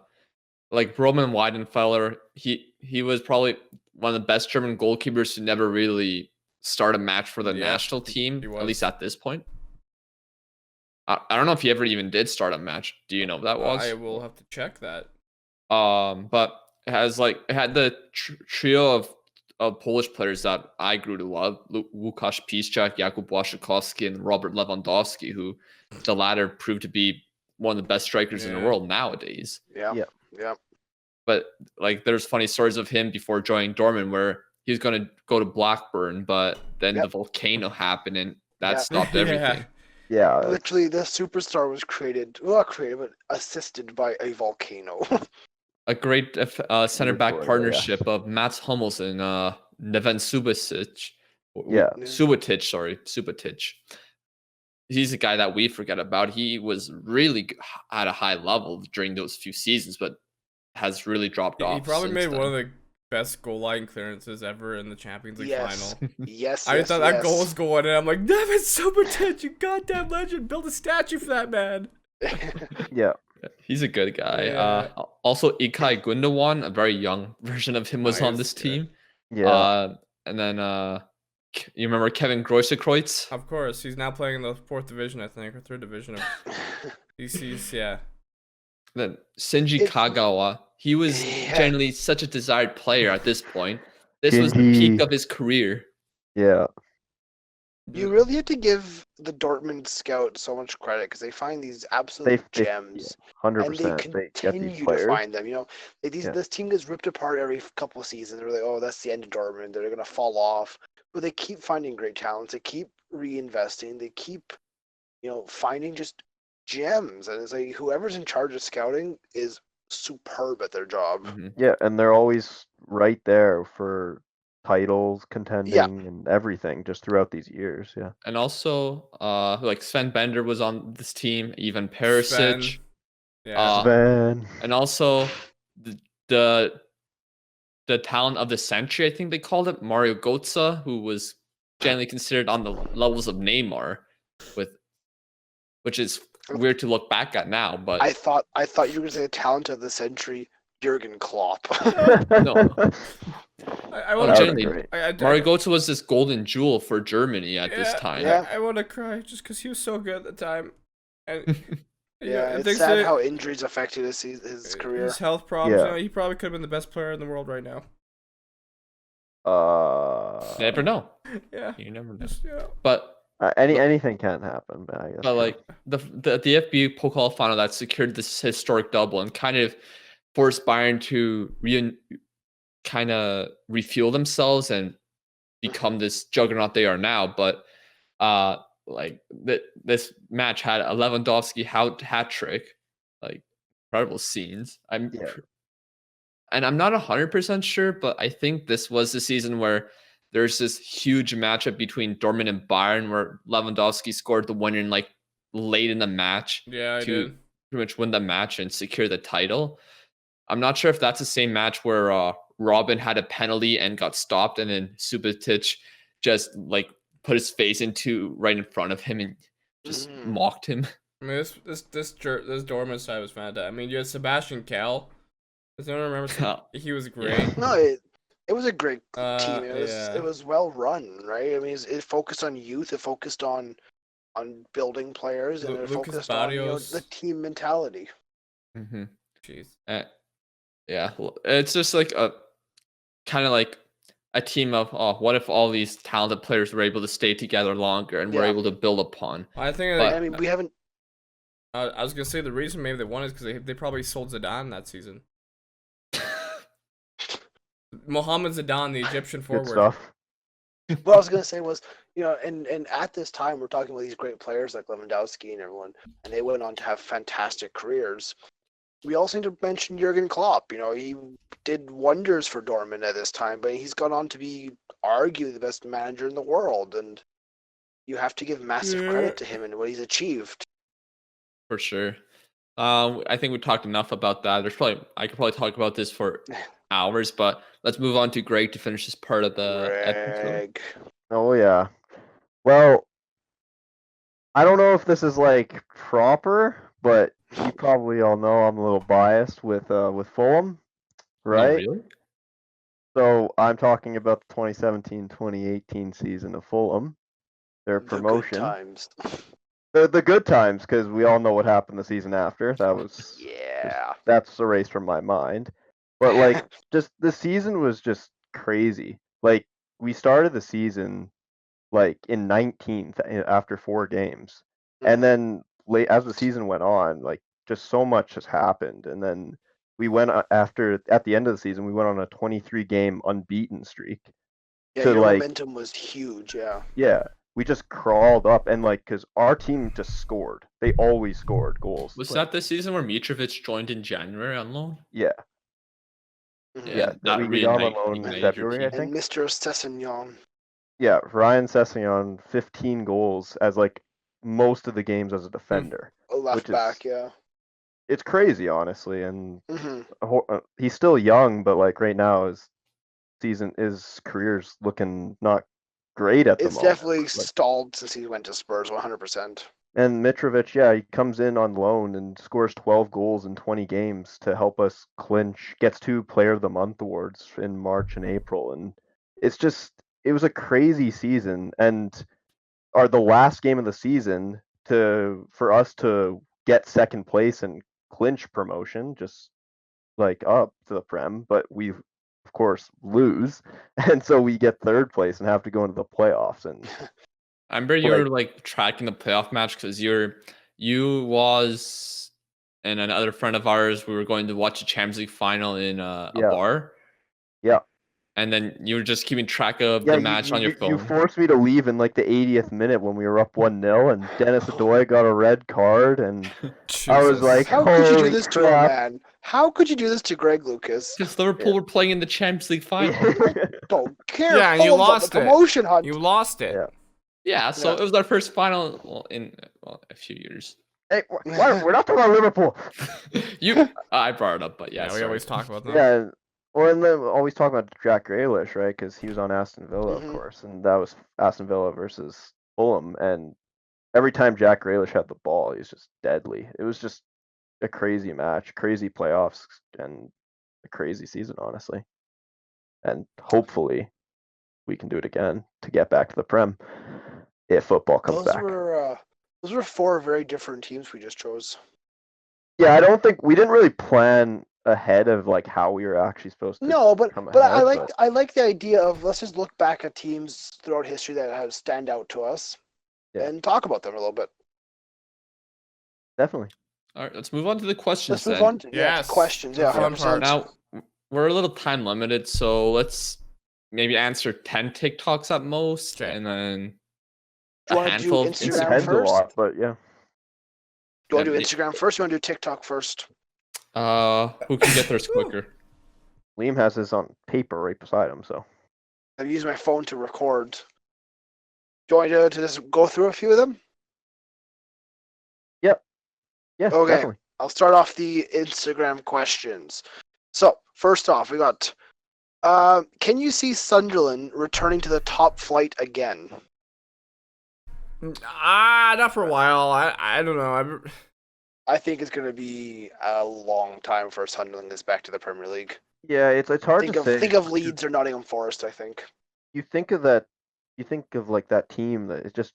like Roman Weidenfeller. He was probably one of the best German goalkeepers to never really start a match for the Yeah, national team, he at was. least at this point. I don't know if he ever even did start a match. Do you know what that was? I will have to check that. But it had the trio of Polish players that I grew to love: Łukasz Piszczek, Jakub Błaszczykowski, and Robert Lewandowski, who the latter proved to be one of the best strikers in the Yeah. world nowadays. Yeah. Yeah. Yeah. But like, there's funny stories of him before joining Dortmund where he was going to go to Blackburn, but then the volcano happened and that Yeah. stopped Yeah. everything. Yeah. Literally, the superstar was not created, but assisted by a volcano. A great center back Victoria, partnership of Mats Hummels and Neven Subotic. Yeah. Subotic, sorry, Subotic. he's a guy that we forget about. He was really at a high level during those few seasons, but has really dropped off. He probably since made then. one of the best goal line clearances ever in the Champions League Yes. final. Yes. I yes, thought that yes. goal was going in. I'm like, Devin Subotic, you goddamn legend. Build a statue for that man. Yeah. He's a good guy. Yeah. Also, Ilkay Gundogan, a very young version of him, was on this Good. team. Yeah. And then you remember Kevin Greuze-Kreutz? Of course, he's now playing in the 4th division, I think, or 3rd division of he's yeah. Then Shinji Kagawa. He was generally such a desired player at this point. This was the peak of his career. Yeah. You really have to give the Dortmund scout so much credit because they find these absolute gems. 100%. And they continue to find them. You know, this team gets ripped apart every couple of seasons. They're like, oh, that's the end of Dortmund. They're gonna fall off. But they keep finding great talents. They keep reinvesting. They keep, finding just gems. And it's like whoever's in charge of scouting is superb at their job. Mm-hmm. Yeah, and they're always right there for titles, contending, and everything just throughout these years. Yeah. And also, like Sven Bender was on this team, even Perisic. Sven. And also the talent of the century, I think they called it, Mario Götze, who was generally considered on the levels of Neymar, which is weird to look back at now. But I thought you were gonna say the talent of the century, Jurgen Klopp. No. Mario Götze was this golden jewel for Germany at this time. Yeah. I want to cry just because he was so good at the time. And it's sad how injuries affected his career. His health problems. He probably could have been the best player in the world right now. You never know. Yeah, you never know. Yeah. But anything can happen. But I guess. But like the DFB Pokal final that secured this historic double and kind of forced Bayern to kind of refuel themselves and become this juggernaut they are now. But this match had a Lewandowski hat trick, like incredible scenes. And I'm not 100% sure, but I think this was the season where there's this huge matchup between Dortmund and Bayern where Lewandowski scored the winner in like late in the match to pretty much win the match and secure the title. I'm not sure if that's the same match where Robin had a penalty and got stopped, and then Subotic just like put his face right in front of him and just mocked him. I mean, this Dortmund side was fantastic. I mean, you had Sebastian Kehl. Does anyone remember? He was great. No, it was a great team. It was well run, right? I mean, it focused on youth. It focused on building players, and it focused on the team mentality. Mm-hmm. Jeez. Yeah, it's just like a kind of like a team of what if all these talented players were able to stay together longer and were able to build upon. I think. I mean, we haven't. I was gonna say the reason maybe they won is because they probably sold Zidane that season. Mohamed Zidane, the Egyptian forward. Good stuff. What I was gonna say was, and at this time we're talking about these great players like Lewandowski and everyone, and they went on to have fantastic careers. We also need to mention Jurgen Klopp. He did wonders for Dortmund at this time, but he's gone on to be arguably the best manager in the world, and you have to give massive credit to him and what he's achieved. For sure. I think we talked enough about that. I could probably talk about this for hours, but let's move on to Greg to finish this part of the episode. Oh yeah. Well, I don't know if this is like proper, but you probably all know I'm a little biased with Fulham, right? Oh, really? So I'm talking about the 2017-2018 season of Fulham. Their promotion. The good times. The good times, because we all know what happened the season after. That was that's erased from my mind. But like, just the season was just crazy. Like, we started the season like in 19th after 4 games, and then as the season went on, like just so much has happened, and then we went at the end of the season, we went on a 23-game unbeaten streak. Yeah, your momentum was huge. Yeah. We just crawled up, and because our team just scored. They always scored goals. Was that the season where Mitrovic joined in January on loan? Yeah. Yeah, we really got on loan in February, I think. And Mr. Sessegnon. Yeah, Ryan Sessegnon, 15 goals as most of the games as a defender. A left which is- back, yeah. It's crazy, honestly, and hmm he's still young, but like right now, his career's looking not great at the It's moment. definitely Like, stalled since he went to Spurs, 100%. and Mitrovic, yeah, he comes in on loan and scores 12 goals in 20 games to help us clinch, gets 2 Player of the Month awards in March and April. And it was a crazy season. And the last game of the season for us to get second place and clinch promotion, just like up to the Prem, but we, of course, lose. And so we get third place and have to go into the playoffs. And I remember you were like tracking the playoff match because you was and another friend of ours. We were going to watch a Champions League final in a bar. Yeah. And then you were just keeping track of the match on your phone. You forced me to leave in like the 80th minute when we were up 1-0, and Dennis Adoy got a red card, and I was like, how could you do "Holy this to crap." a man? How could you do this to Greg Lucas? Because Liverpool were playing in the Champions League final. Don't care. Yeah, and you Phone's on lost the it. promotion hunt. You lost it. Yeah. Yeah, so Yeah. it was our first final in a few years. Hey, we're not talking about Liverpool. I brought it up, but yeah, we sorry. always talk about that. Yeah, well, and then always talk about Jack Grealish, right? Because he was on Aston Villa, of course, and that was Aston Villa versus Fulham. And every time Jack Grealish had the ball, he was just deadly. It was just a crazy match, crazy playoffs, and a crazy season, honestly. And hopefully, we can do it again to get back to the Prem if football comes back. Those were 4 very different teams we just chose. Yeah, I don't think we didn't really plan ahead of like how we were actually supposed to. No, but come I ahead, I like the idea of let's just look back at teams throughout history that have stand out to us, and talk about them a little bit. Definitely. All right, let's move on to the questions. Let's move on to Yes. questions. Yeah, Fun 100%. part. Now we're a little time limited, so let's maybe answer 10 TikToks at most, Okay. and then Do you a wanna do handful of Instagram It depends first? a lot, but yeah. Do you want to do Yeah, Instagram first? Or you want to do TikTok first? Who can get theirs quicker? Liam has his on paper right beside him, so. I've used my phone to record. Do you want me to just go through a few of them? Yeah, Okay. definitely. I'll start off the Instagram questions. So, first off, we got, can you see Sunderland returning to the top flight again? Not for a while. I don't know. I think it's going to be a long time for Sunderland is back to the Premier League. Yeah, it's hard to say. Think of Leeds or Nottingham Forest, I think. You think of that. You think of like that team that is just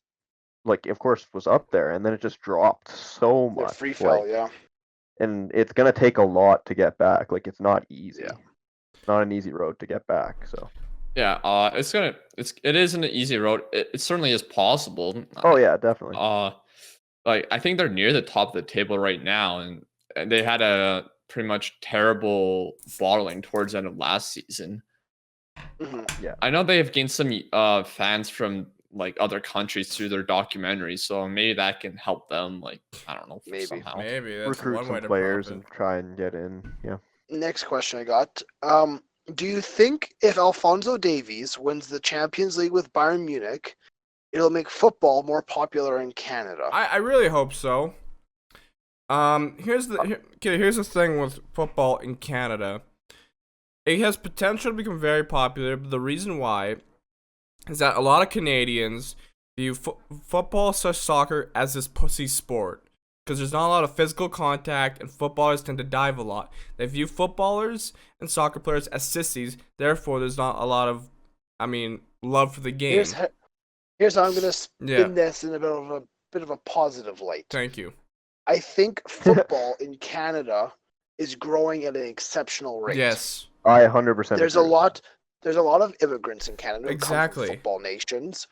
like, of course, was up there, and then it just dropped so Yeah, much. free fall, like, yeah. And it's gonna take a lot to get back. Like, it's not easy. Yeah. It's not an easy road to get back. So. Yeah, it isn't an easy road. It certainly is possible. Oh yeah, definitely. Like I think they're near the top of the table right now, and they had a pretty much terrible bottling towards the end of last season. Mm-hmm. Yeah. I know they have gained some fans from like other countries through their documentaries, so maybe that can help them. Like I don't know, Maybe. somehow. Maybe that's Recruit one way some to players profit. and try and get in. Yeah. Next question I got. Do you think if Alphonso Davies wins the Champions League with Bayern Munich, it'll make football more popular in Canada? I really hope so. Here's the thing with football in Canada. It has potential to become very popular, but the reason why is that a lot of Canadians view football / soccer as this pussy sport because there's not a lot of physical contact and footballers tend to dive a lot. They view footballers and soccer players as sissies, therefore there's not a lot of, love for the game. Here's how I'm gonna spin this in a bit of a positive light. Thank you. I think football in Canada is growing at an exceptional rate. Yes. I 100%. There's a lot of immigrants in Canada who come Exactly. from football nations.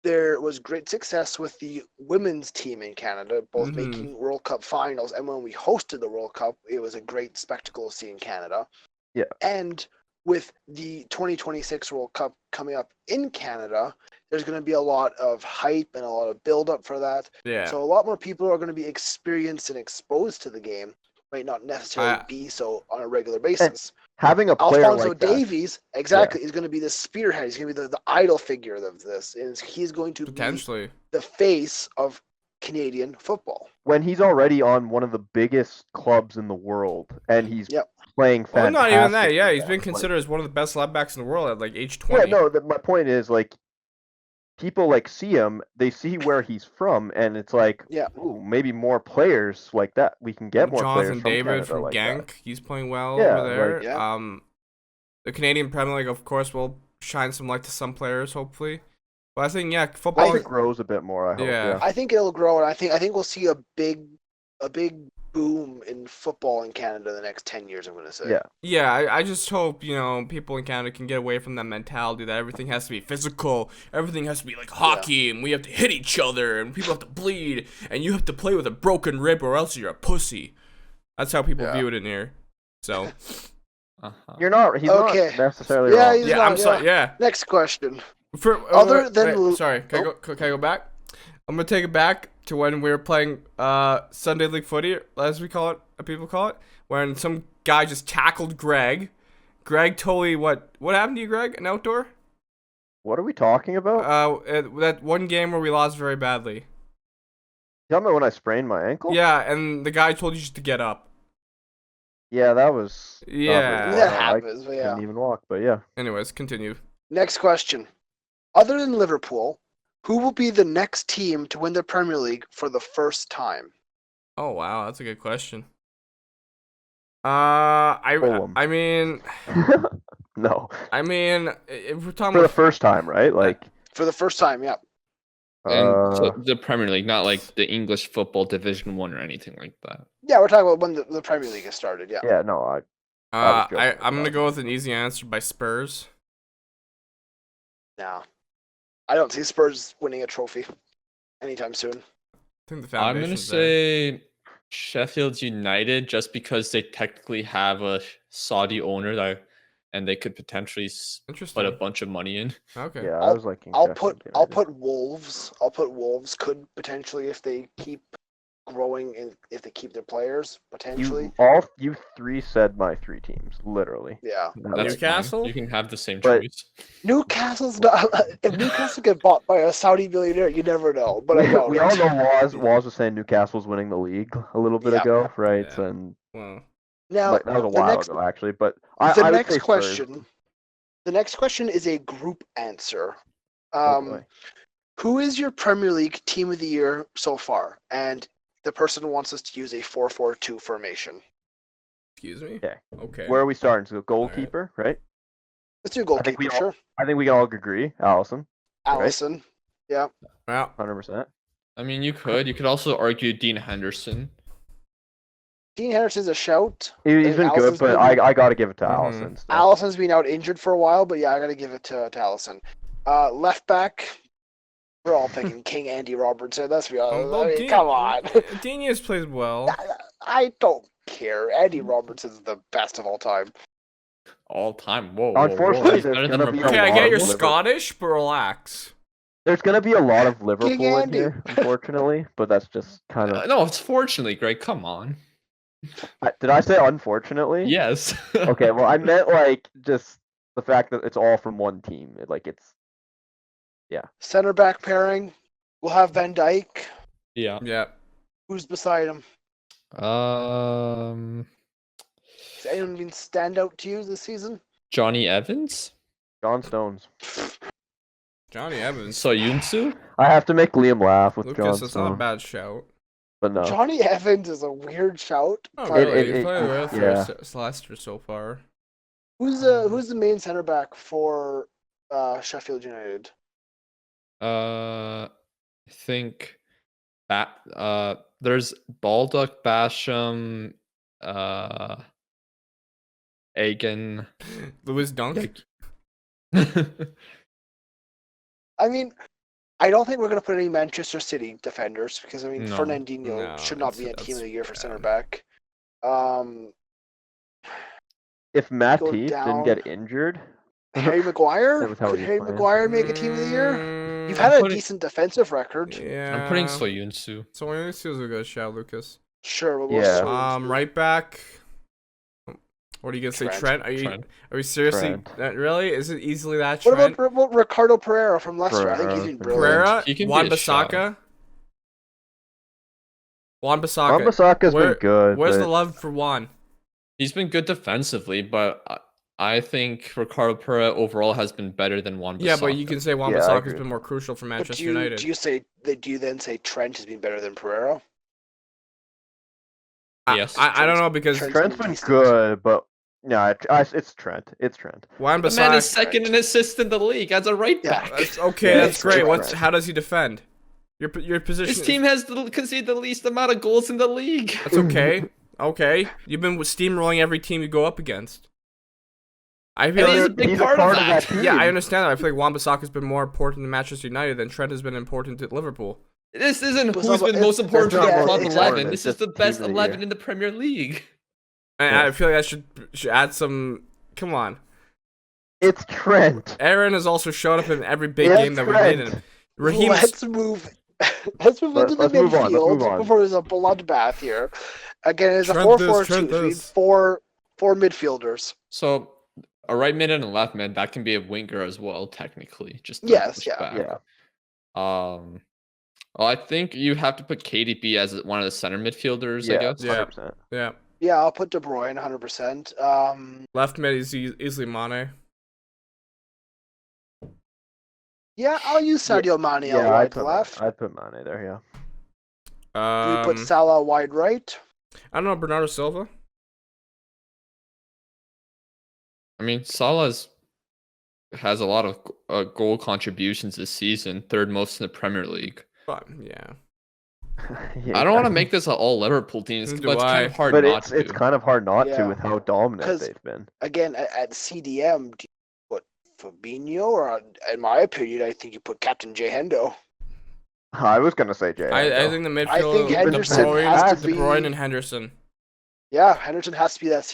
There was great success with the women's team in Canada, both making World Cup finals, and when we hosted the World Cup, it was a great spectacle to see in Canada. Yeah. And with the 2026 World Cup coming up in Canada, there's going to be a lot of hype and a lot of build-up for that. Yeah. So a lot more people are going to be experienced and exposed to the game, might not necessarily be so on a regular basis. Having a player Alphonso like that. Davies, exactly, is going to be the spearhead. He's going to be the idol figure of this. And he's going to Potentially. be the face of Canadian football. When he's already on one of the biggest clubs in the world, and he's Yep. playing Well, fantastic. not even that. Yeah, he's for been them. considered as one of the best left backs in the world at like age Yeah, 20. no. My point is like, people like see him, they see where he's from, and it's like, Yeah. ooh, maybe more players like that. We can get more players Jonathan from David Canada from like Genk, that. he's playing well Yeah, over there. like- Yeah. The Canadian Premier League, of course, will shine some light to some players, hopefully. But I think, yeah, I football. hope it grows a bit more. I hope. Yeah. Yeah. I think it'll grow, and I think we'll see a big boom in football in Canada in the next 10 years. I'm going to say. Yeah. Yeah, I just hope, people in Canada can get away from that mentality that everything has to be physical, everything has to be like hockey, and we have to hit each other, and people have to bleed, and you have to play with a broken rib or else you're a pussy. That's how people Yeah. view it in here. So, Uh-huh. He's not Okay. necessarily Yeah, wrong. he's yeah, not, I'm sorry, yeah. Next question. Other than- sorry, can I go back? I'm gonna take it back to when we were playing Sunday League footy, as we call it, people call it, when some guy just tackled Greg. Greg totally what happened to you, Greg? An outdoor? What are we talking about? That one game where we lost very badly. Tell me when I sprained my ankle. Yeah, and the guy told you just to get up. Yeah, that was. not Yeah. very That well. happens, but I yeah. couldn't even walk, but yeah. Anyways, continue. Next question. Other than Liverpool, who will be the next team to win the Premier League for the first time? Oh wow, that's a good question. Fulham. I mean, No, if we're talking for the about first time, right? Like, For the first time, yeah. And so the Premier League, not like the English football Division 1 or anything like that. Yeah, we're talking about when the Premier League has started, yeah. yeah, no, was joking I'm gonna about go with an easy answer by Spurs. No. I don't see Spurs winning a trophy anytime soon. I think the I'm gonna foundation's there. say Sheffield United, just because they technically have a Saudi owner that, and they could potentially Interesting. put a bunch of money in. Okay. yeah, I was like, I'll put Wolves. I'll put Wolves could potentially, if they keep growing and if they keep their players, potentially. You three said my three teams, literally. Yeah. That That's was- Newcastle? fine. You can have the same But- choice. Newcastle's not. If Newcastle get bought by a Saudi billionaire, you never know. But I doubt we it. all know Woz was saying Newcastle's winning the league a little bit Yeah. ago, right? Yeah. And Well, Now, like, that was a the while next, ago, actually. But the I would next say Spurs. question. The next question is a group answer. Oh, boy. Who is your Premier League team of the year so far? And the person wants us to use a 4-4-2 formation. excuse me. Okay. Okay. Where are we starting? So goalkeeper, right? Let's do I think we goalkeeper, all- sure. I think we can all agree, Allison, Allison. Yeah. Well, 100%. I mean, you could also argue Dean Henderson. Dean Henderson's a shout. He's think been good, Allison's but been- I got to give it to Mhm. Allison. still. Allison's been out injured for a while, but yeah, I got to give it to Allison. Left back, we're all picking King Andy Robertson. Let's be honest. I mean, come on. Dinius plays well. I don't care. Andy Robertson's the best of all time. All time. Whoa. Unfortunately, That's there's better gonna than be a Okay, I lot get of you're Liverpool. Scottish, but relax. There's going to be a lot of Liverpool in Andy. here, unfortunately, but that's just kind of. No, it's fortunately, Greg. Come on. Did I say unfortunately? Yes. Okay, well, I meant like just the fact that it's all from one team. It's Center back pairing, we'll have Van Dijk. Yeah. Yeah. Who's beside him? Um, Has anyone been stand out to you this season? Johnny Evans, John Stones. Johnny Evans. Soyuncu. I have to make Liam laugh with John Lucas, that's not a Stones, bad shout. but no. Johnny Evans is a weird shout. Oh, but really? He's playing well for yeah. Leicester so far. Who's the main center back for Sheffield United? I think that there's Baldock, Basham, Egan. Lewis Dunk. I mean, I don't think we're going to put any Manchester City defenders because, I mean, No. Fernandinho No, should not be a that's team of the year for bad. center back. If Matip Go didn't down. get injured, Harry Maguire? That was how Could he was Harry playing. Maguire make a team of the year? You've Mm, had a putting- decent defensive record. Yeah. I'm putting Soyuncu. Soyuncu is a good shout, Lucas. Sure, but we'll Yeah. see. Right back. What are you gonna say, Trent. Trent? Are we seriously? Trent. Really? Is it easily that What Trent? about Ricardo Pereira from Leicester? I think he's Pereira. been brilliant. Pereira, He can be Wan a shout. Bissaka. Wan-Bissaka. Wan-Bissaka's been good. Where's but the love for Juan? He's been good defensively, but I think Ricardo Pereira overall has been better than Wan-Bissaka. Yeah, but you can say I Wan-Bissaka's agree been with more crucial for But Manchester do United. you then say Trent has been better than Pereira? Yes. I don't know because Trent's Trent's been decent. good, but no, it's Trent. It's Trent. The man is Wan-Bissaka. second in assists in the league as a right Yeah. back. That's okay. Yeah, That's it's great. Trent. How does he defend? Your position. His team has conceded the least amount of goals in the league. That's okay. Okay, you've been steamrolling every team you go up against. I feel And he's a like, big He's part of that. team. yeah, I understand that. I feel like Wan-Bissaka's been more important to Manchester United than Trent has been important to Liverpool. This isn't But who's been it's- most important to it's the not top most 11. important, This it's is the just best team of the 11 year. in the Premier League. And Yeah. I feel like I should add some. Come on, It's Trent. Aaron has also showed up in every big It's game that we Trent. made him. Raheem. Let's move. Let's move into the Let's move on, let's move midfield on. before there's a bloodbath here. Again, it's a Trent 4-4-2. this, Trent So we need this. four midfielders. So a right mid and a left mid, that can be a winger as well, technically. Just to Yes, push yeah. back. Yeah. Well, I think you have to put KDB as one of the center midfielders, I Yeah, guess. Yeah. 100%. Yeah, Yeah, I'll put De Bruyne 100%. left mid is easily Mane. Yeah, I'll use Sadio Mane Yeah, out wide left. I'd put Mane there. Yeah. Do we put Salah wide right? I don't know, Bernardo Silva. I mean, Salah has a lot of goal contributions this season, third most in the Premier League. But yeah, Yeah, I don't want to make this an all Liverpool team, Do but it's kind of I. hard but not to. it's kind of hard not Yeah. to with how dominant 'Cause- they've been. Again, at CDM, do you put Fabinho? Or, in my opinion, I think you put Captain Jay Hendo. I was gonna say Jay. I think the midfield. think De Henderson has to De be- Bruyne and Henderson. Yeah, Henderson has to be that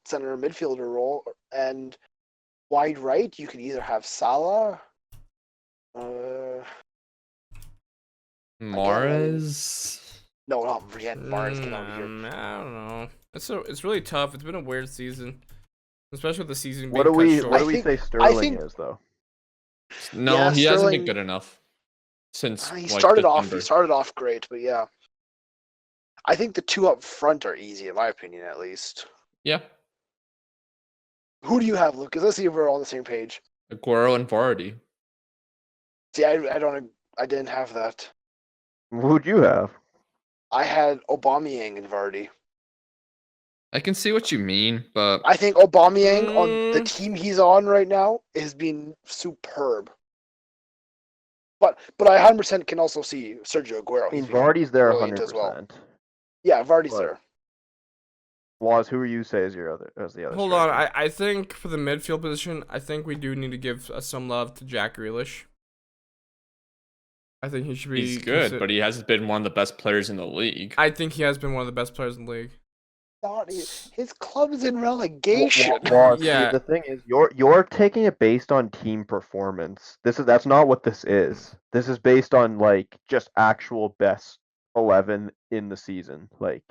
center midfielder role. And wide right, you could either have Salah. Mahrez. No, not Brienne. Mars came out here. I don't know. It's really tough. It's been a weird season, especially with the season being What do cut we short. what do we think- say Sterling think- is though? No, Yeah, he hasn't Sterling- been good enough since He like, started off. December. He started off great, but yeah, I think the two up front are easy, in my opinion, at least. Yeah, Who do you have, Lucas? Let's see if we're all on the same page. Aguero and Vardy. See, I didn't have that. Who'd you have? I had Aubameyang and Vardy. I can see what you mean, but I think Aubameyang on the Mm. team he's on right now has been superb. But I 100% can also see Sergio Aguero. I mean, He's been Vardy's there brilliant 100%. as well. Yeah, Vardy's But- there. Woz, who are you say is the other? Hold on, striker? I think for the midfield position, I think we do need to give some love to Jack Grealish. I think he should be. he's good, but he hasn't been one of the best players in the league. I think he has been one of the best players in the league. His club is in relegation. Woz, see, Yeah. the thing is, you're taking it based on team performance. That's not what this is. This is based on like just actual best 11 in the season. Like.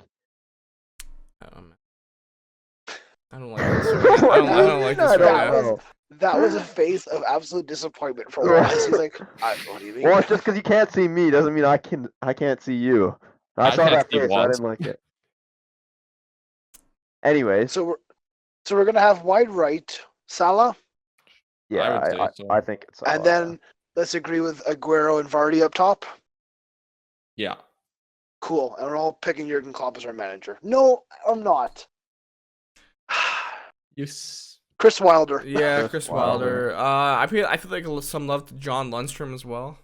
I don't like this. I don't like this. That Right was- now. That was a face of absolute disappointment for Right. Waz. He's like, what do you mean? Well, it's just because you can't see me doesn't mean I can't see you. I I saw can't that see face. I Woz. didn't like it. Anyways, So we're gonna have wide right Salah, yeah, would say I so. think it's. and then let's agree with Aguero and Vardy up top. Yeah, Cool, and we're all picking Jurgen Klopp as our manager. No, I'm not. Chris Wilder. Yeah, Chris Chris Wilder. Wilder. I feel like some love to John Lundstrom as well.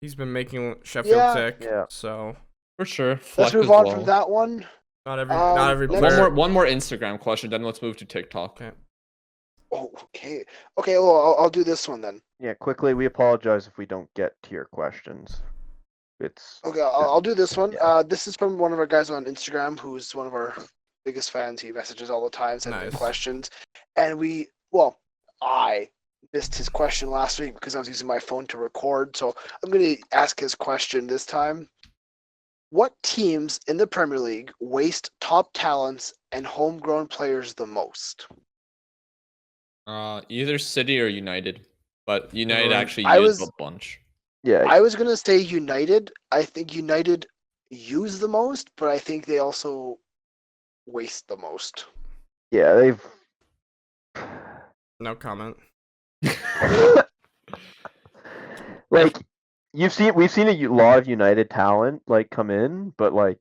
He's been making Sheffield Yeah. tick. Yeah. So for sure. Let's Fleck move as on well. from that one. not every let's- player. One more Instagram question, then let's move to TikTok. Okay. Oh, okay. Okay, well, I'll do this one then. Yeah, quickly, we apologize if we don't get to your questions. It's Okay, I'll do this one. Yeah. This is from one of our guys on Instagram, who's one of our biggest fans. He messages all the time, sending in Nice. questions. And I missed his question last week because I was using my phone to record. So I'm going to ask his question this time. What teams in the Premier League waste top talents and homegrown players the most? Either City or United, but United actually I used was- a bunch. yeah, I was going to say United. I think United use the most, but I think they also waste the most. Yeah, they've. No comment. Like we've seen a lot of United talent like come in, but like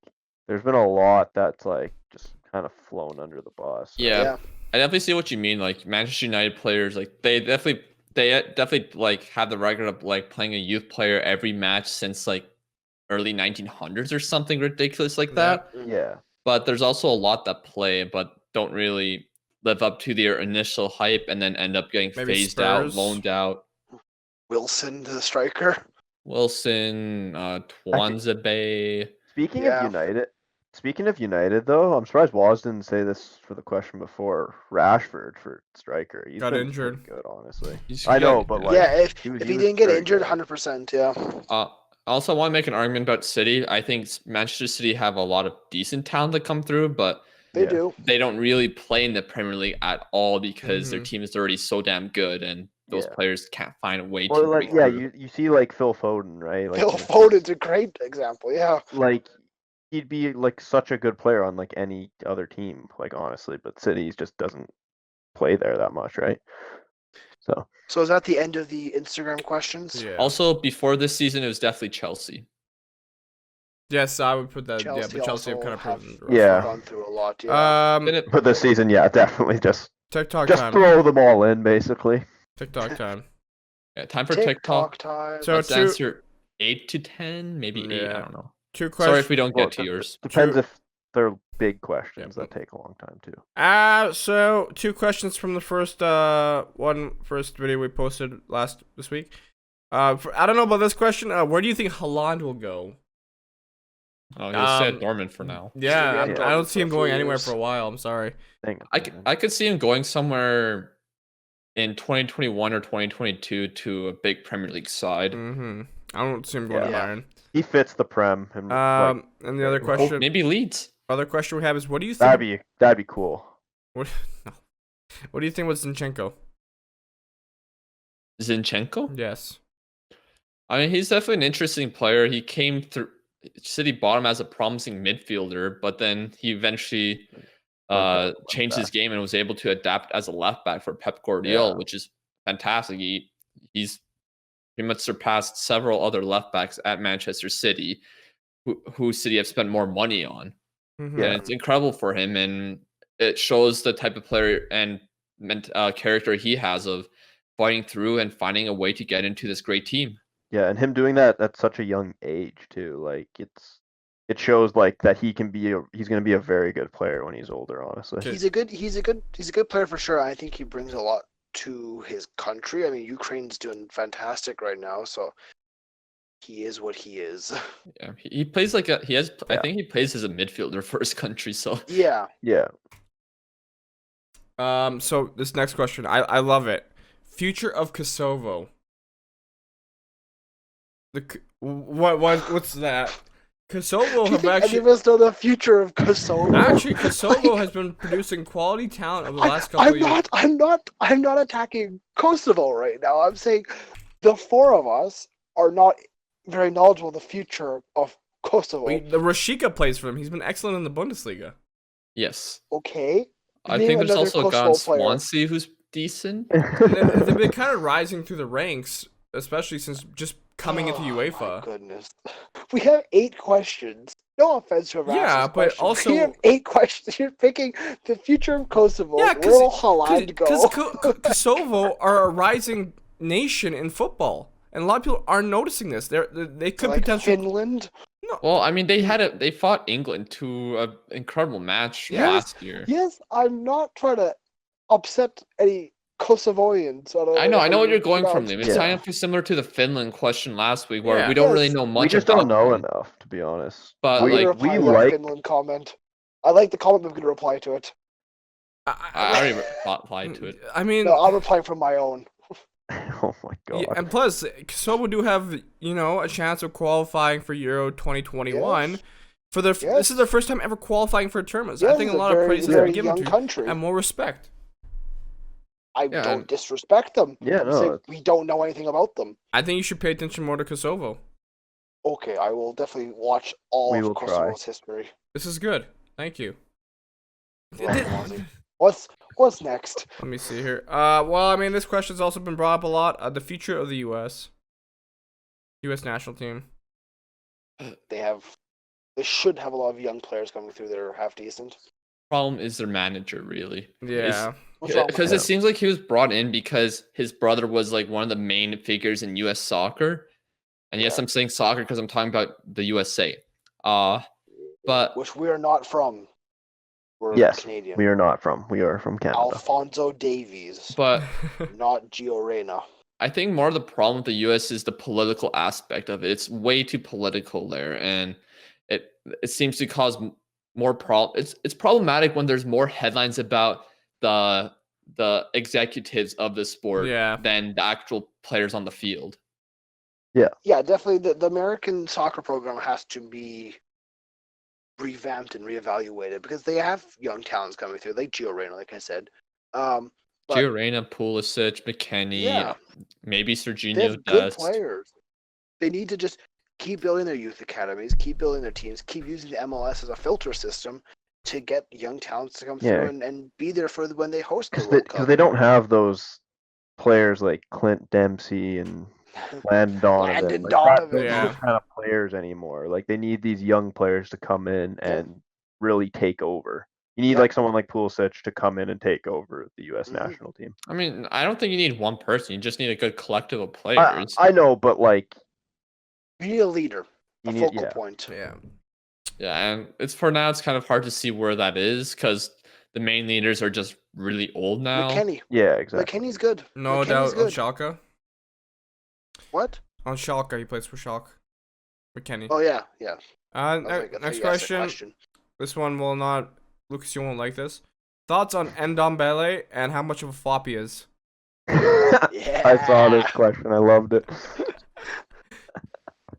there's been a lot that's like just kind of flown under the bus. Yeah, I definitely see what you mean. Like Manchester United players, like they definitely like have the record of like playing a youth player every match since like early 1900s or something ridiculous like that. Yeah. But there's also a lot that play but don't really live up to their initial hype and then end up getting Maybe phased out, Spurs? loaned out. Wilson, the striker. Wilson, Twanzebe. Speaking Yeah. of United though, I'm surprised Woz didn't say this for the question before. Rashford for striker. He's Got been injured. pretty good, honestly. He's I know, good, but yeah. like Yeah, if he he was didn't get very injured, good. 100%. Yeah. Also, I want to make an argument about City. I think Manchester City have a lot of decent talent that come through, but They do. they don't really play in the Premier League at all because their Mhm. team is already so damn good, and those Yeah. players can't find a way Or to like break through. you see like Phil Foden, right? Like Phil he's just- Foden's a great example. Yeah. like he'd be like such a good player on like any other team, like honestly, but City just doesn't play there that much, right? So is that the end of the Instagram questions? Yeah. Also, before this season, it was definitely Chelsea. Yes, I would put that. Chelsea But Chelsea have also kind of have- proven. rough. Yeah. Gone through a lot. Yeah. But this season, yeah, definitely just TikTok time. throw them all in, basically. TikTok time. Yeah, time for TikTok. time. So Let's two- answer 8 to 10, maybe 8. Yeah. I don't know. Two Sorry questions. if we don't Well, get to yours. Depends True. if they're big questions Yeah, that take a long time too. So two questions from the first video we posted this week. I don't know about this question. Where do you think Haaland will go? Oh, he'll stay at Dortmund for now. Yeah, Yeah, I Dortmund don't see for him a going few anywhere years. for a while. I'm sorry. I could see him going somewhere in 2021 or 2022 to a big Premier League side. Mm-hmm. I don't see him going to Yeah. Bayern. He fits the Prem. And And the other Well, question, Maybe Leeds. we have is, what do you think? that'd be cool. What, no. What do you think with Zinchenko? Zinchenko? Yes. I mean, he's definitely an interesting player. He came through City bottom as a promising midfielder, but then he eventually changed his game and was able to adapt as a left back for Pep Guardiola, which is fantastic. He's pretty much surpassed several other left backs at Manchester City, who City have spent more money on. Mm-hmm. And it's incredible for him, and it shows the type of player and character he has of fighting through and finding a way to get into this great team. Yeah, and him doing that at such a young age too. Like it shows like that he's going to be a very good player when he's older. Honestly, He's a good player for sure. I think he brings a lot to his country. I mean, Ukraine's doing fantastic right now, so he is what he is. Yeah, he plays like I think he plays as a midfielder for his country. So Yeah. So this next question, I love it. Future of Kosovo. What's that? Kosovo Do you have think any actually of us know the future of Kosovo? actually Kosovo has been producing quality talent over the last couple of years. I'm not attacking Kosovo right now. I'm saying the four of us are not very knowledgeable of the future of Kosovo. The Rashika plays for them. He's been excellent in the Bundesliga. yes, Okay. I Name think there's another also a guy Kosovo on player. Swansea who's decent. They've been kind of rising through the ranks, especially since just coming into My UEFA. goodness. We have 8 questions. No offense to Yeah, Erasmus but questions. also- We have 8 questions. You're picking the future of Kosovo. Yeah, Where will Haaland because go? Kosovo are a rising nation in football, and a lot of people aren't noticing this. They could Like potentially. Finland? Well, I mean, they fought England to an incredible match Yes. last year. Yes, I'm not trying to upset any Kosovoians. I know what you're going from there. It's Yeah. kind of similar to the Finland question last week, where Yeah. we don't really Yes. know much. we just about don't know them. enough, to be honest. But, I'm like, gonna reply to we that like- Finland comment. I like the comment, but I'm going to reply to it. I already replied to it. I mean, No, I'm replying from my own. Oh my god. yeah, and plus, Kosovo do have a chance of qualifying for Euro 2021. Yes. This is their first time ever qualifying for a tournament. So Yes, I think a it's lot of praise has very been given young to country. and more respect. I Yeah, don't and- disrespect them. Yeah, I'm no, saying we don't know anything about them. I think you should pay attention more to Kosovo. Okay, I will definitely watch all We of will Costa try. Rica's history. This is good. Thank you. Welcome, Ozzy. What's next? Let me see here. Well, I mean, this question's also been brought up a lot. The future of the U.S. national team. They should have a lot of young players coming through that are half decent. Problem is their manager, really. Yeah. What's wrong with Because him? it seems like he was brought in because his brother was like one of the main figures in U.S. soccer. And yes, Yeah. I'm saying soccer because I'm talking about the USA. But Which we are not from. We're Yes, Canadian. we are not from. We are from Canada. Alfonso Davies, but not Gio Reyna. I think more of the problem with the U.S. is the political aspect of it. It's way too political there, and it seems to cause more problem. It's problematic when there's more headlines about the executives of the sport Yeah. than the actual players on the field. Yeah, definitely. The American soccer program has to be revamped and reevaluated because they have young talents coming through, like Gio Reyna, like I said. But Gio Reyna, Pulisic, McKennie, Yeah. maybe they Serginho have good Dest. players. They need to just keep building their youth academies, keep building their teams, keep using the MLS as a filter system to get young talents to come Yeah. through and be there for when they host the Because World Cup. they don't have those players like Clint Dempsey and Landon Donovan. Landon like Donovan. Yeah. those kind of players anymore. Like they need these young players to come in Yeah. and really take over. You need Yeah. like someone like Pulisic to come in and take over the U.S. Mhm. national team. I mean, I don't think you need one person. You just need a good collective of players. I know, but like You need a leader, you a need focal yeah. point. Yeah. Yeah, and it's for now. It's kind of hard to see where that is because the main leaders are just really old now. McKennie. Yeah, exactly. McKennie's good. No McKennie's doubt good. on Schalke. What? On Schalke, he plays for Schalke. McKennie. Oh yeah, yeah. Uh, I was like, I thought next you asked that question. This one will not. Lucas, you won't like this. Thoughts on Ndombele and how much of a flop he is? I saw this question. I loved it.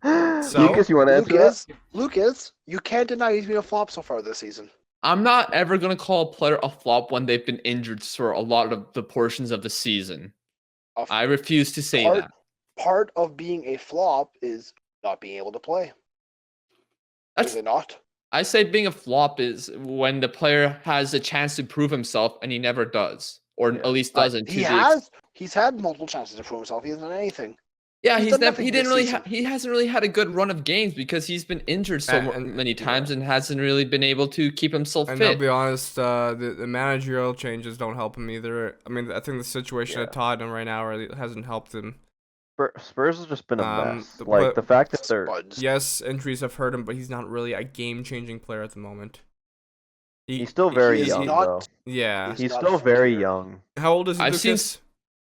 So, Lucas, you want to answer that? Lucas, you can't deny he's been a flop so far this season. I'm not ever gonna call a player a flop when they've been injured for a lot of the portions of the season. I refuse to say that. Part of being a flop is not being able to play. That's Is it not? I say being a flop is when the player has a chance to prove himself and he never does, or Yeah. at least doesn't. He's had multiple chances to prove himself. He hasn't done anything. Yeah, He's done nothing he this didn't really season. he hasn't really had a good run of games because he's been injured so many times and hasn't really been able to keep himself and I'll fit. be honest, the managerial changes don't help him either. I mean, I think the situation at Tottenham right now really hasn't helped him. Spurs has just been a mess. but- Like the fact that they're Spuds. Yes, injuries have hurt him, but he's not really a game-changing player at the moment. he's still very He's young not- though. Yeah. He's not still very familiar. young. How old is he, I've Lucas?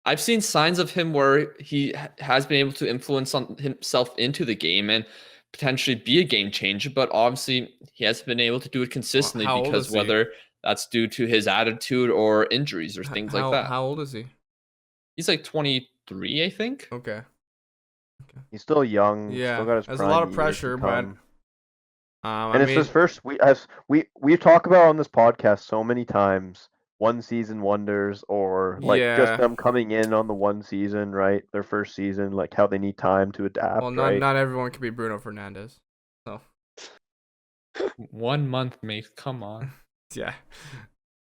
I've seen signs of him where he has been able to influence on himself into the game and potentially be a game changer, but obviously he hasn't been able to do it consistently how old because is he? whether that's due to his attitude or injuries or things like that. How old is he? He's like 23, I think. Okay. He's still young. Yeah, Still got his there's a prime lot of years pressure, to but come. I and it's mean, his first. We talk about on this podcast so many times. One season wonders, or like Yeah. just them coming in on the one season, right? Their first season, like how they need time to adapt. well, right? not everyone can be Bruno Fernandes. 1 month, mate. Come on. Yeah.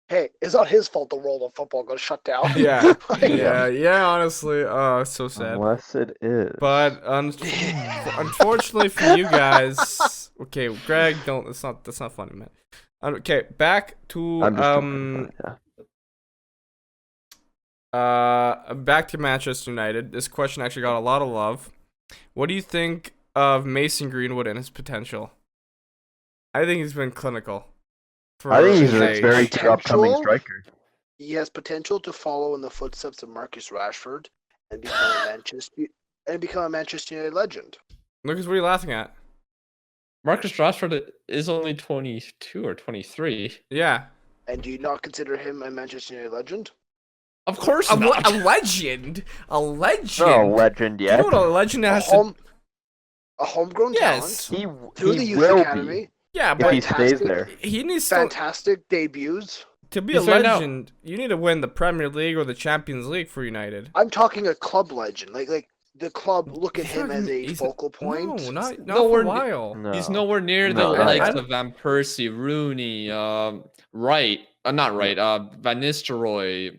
Hey, it's not his fault the world of football got shut down. Yeah. Like, Yeah. Honestly, so sad. Unless it is. But unfortunately for you guys, okay, Greg, don't. That's not funny, man. Okay, back to I'm just joking, yeah. back to Manchester United. This question actually got a lot of love. What do you think of Mason Greenwood and his potential? I think he's been clinical. I think he's his a age. very good upcoming Potential? striker. He has potential to follow in the footsteps of Marcus Rashford and become a Manchester United legend. Lucas, what are you laughing at? Marcus Rashford is only 22 or 23. Yeah. And do you not consider him a Manchester United legend? Of course A not. legend. A legend. Not a legend You yet. know what a legend has to... A homegrown Yes. talent through the he youth will academy. be Yeah, if but he stays there. he needs to... Fantastic debuts. To be a He's right now. legend, you need to win the Premier League or the Champions League for United. I'm talking a club legend. Like the club look at him as a focal point. No, not for a nowhere while. No. He's nowhere near the No. likes of Van Persie, Rooney, Wright, not Wright, Van Nistelrooy.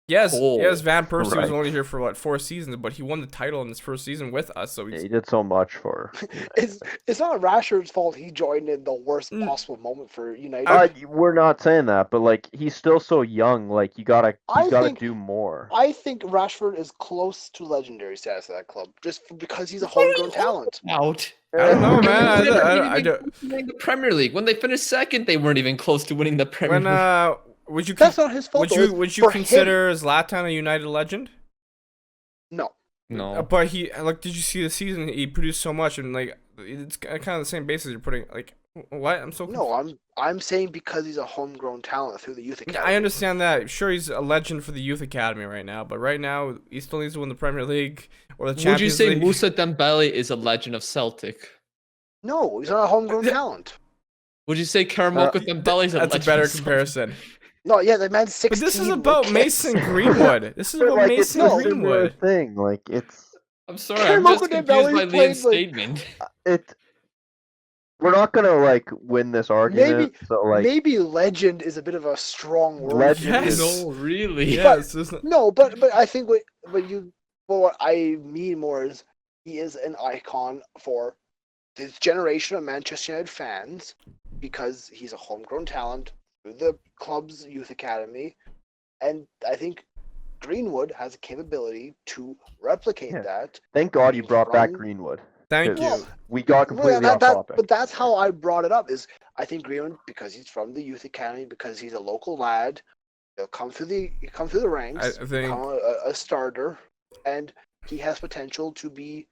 Yes, Cole. Van Persie was Right. only here for what 4 seasons, but he won the title in his first season with us. So Yeah, he's he did so much for. It's not Rashford's fault he joined in the worst Mm. possible moment for United. We're not saying that, but like he's still so young. Like he's gotta think- do more. I think Rashford is close to legendary status at that club, just because he's a homegrown talent. Out. I don't know, man. They weren't I even do. close to winning the Premier League. When they finished second, they weren't even close to winning the Premier When League. would you That's not his fault. would you consider Zlatan a United legend? No. No. But he did you see the season? He produced so much, and like it's kind of the same basis you're putting. Like what? I'm so No, I'm saying because he's a homegrown talent through the youth academy. I understand that. Sure, he's a legend for the youth academy right now, but right now he still needs to win the Premier League or the Champions Would you say League. Moussa Dembele is a legend of Celtic? No, he's not a homegrown talent. Would you say Karamoko Dembele is a legend? That's a better of Celtic? comparison. No, yeah, the man's 16. But this is with about kids. Mason Greenwood. This is But, about like, Mason it's a similar Greenwood. thing. Like it's I'm sorry, I'm just Karamoko confused Dembele by played, Liam's like- statement. it. We're not gonna like win this argument. So like Maybe legend is a bit of a strong word. Legend Yes. No, really. Yes, No, but I think what I mean more is he is an icon for this generation of Manchester United fans because he's a homegrown talent through the club's youth academy, and I think Greenwood has a capability to replicate Yeah. that. thank God you brought back From- Greenwood. Thank 'cause you. We got completely off topic. But that's how I brought it up. Is I think Greenwood, because he's from the youth academy, because he's a local lad, he'll come through the ranks, I think- become a starter, and he has potential to be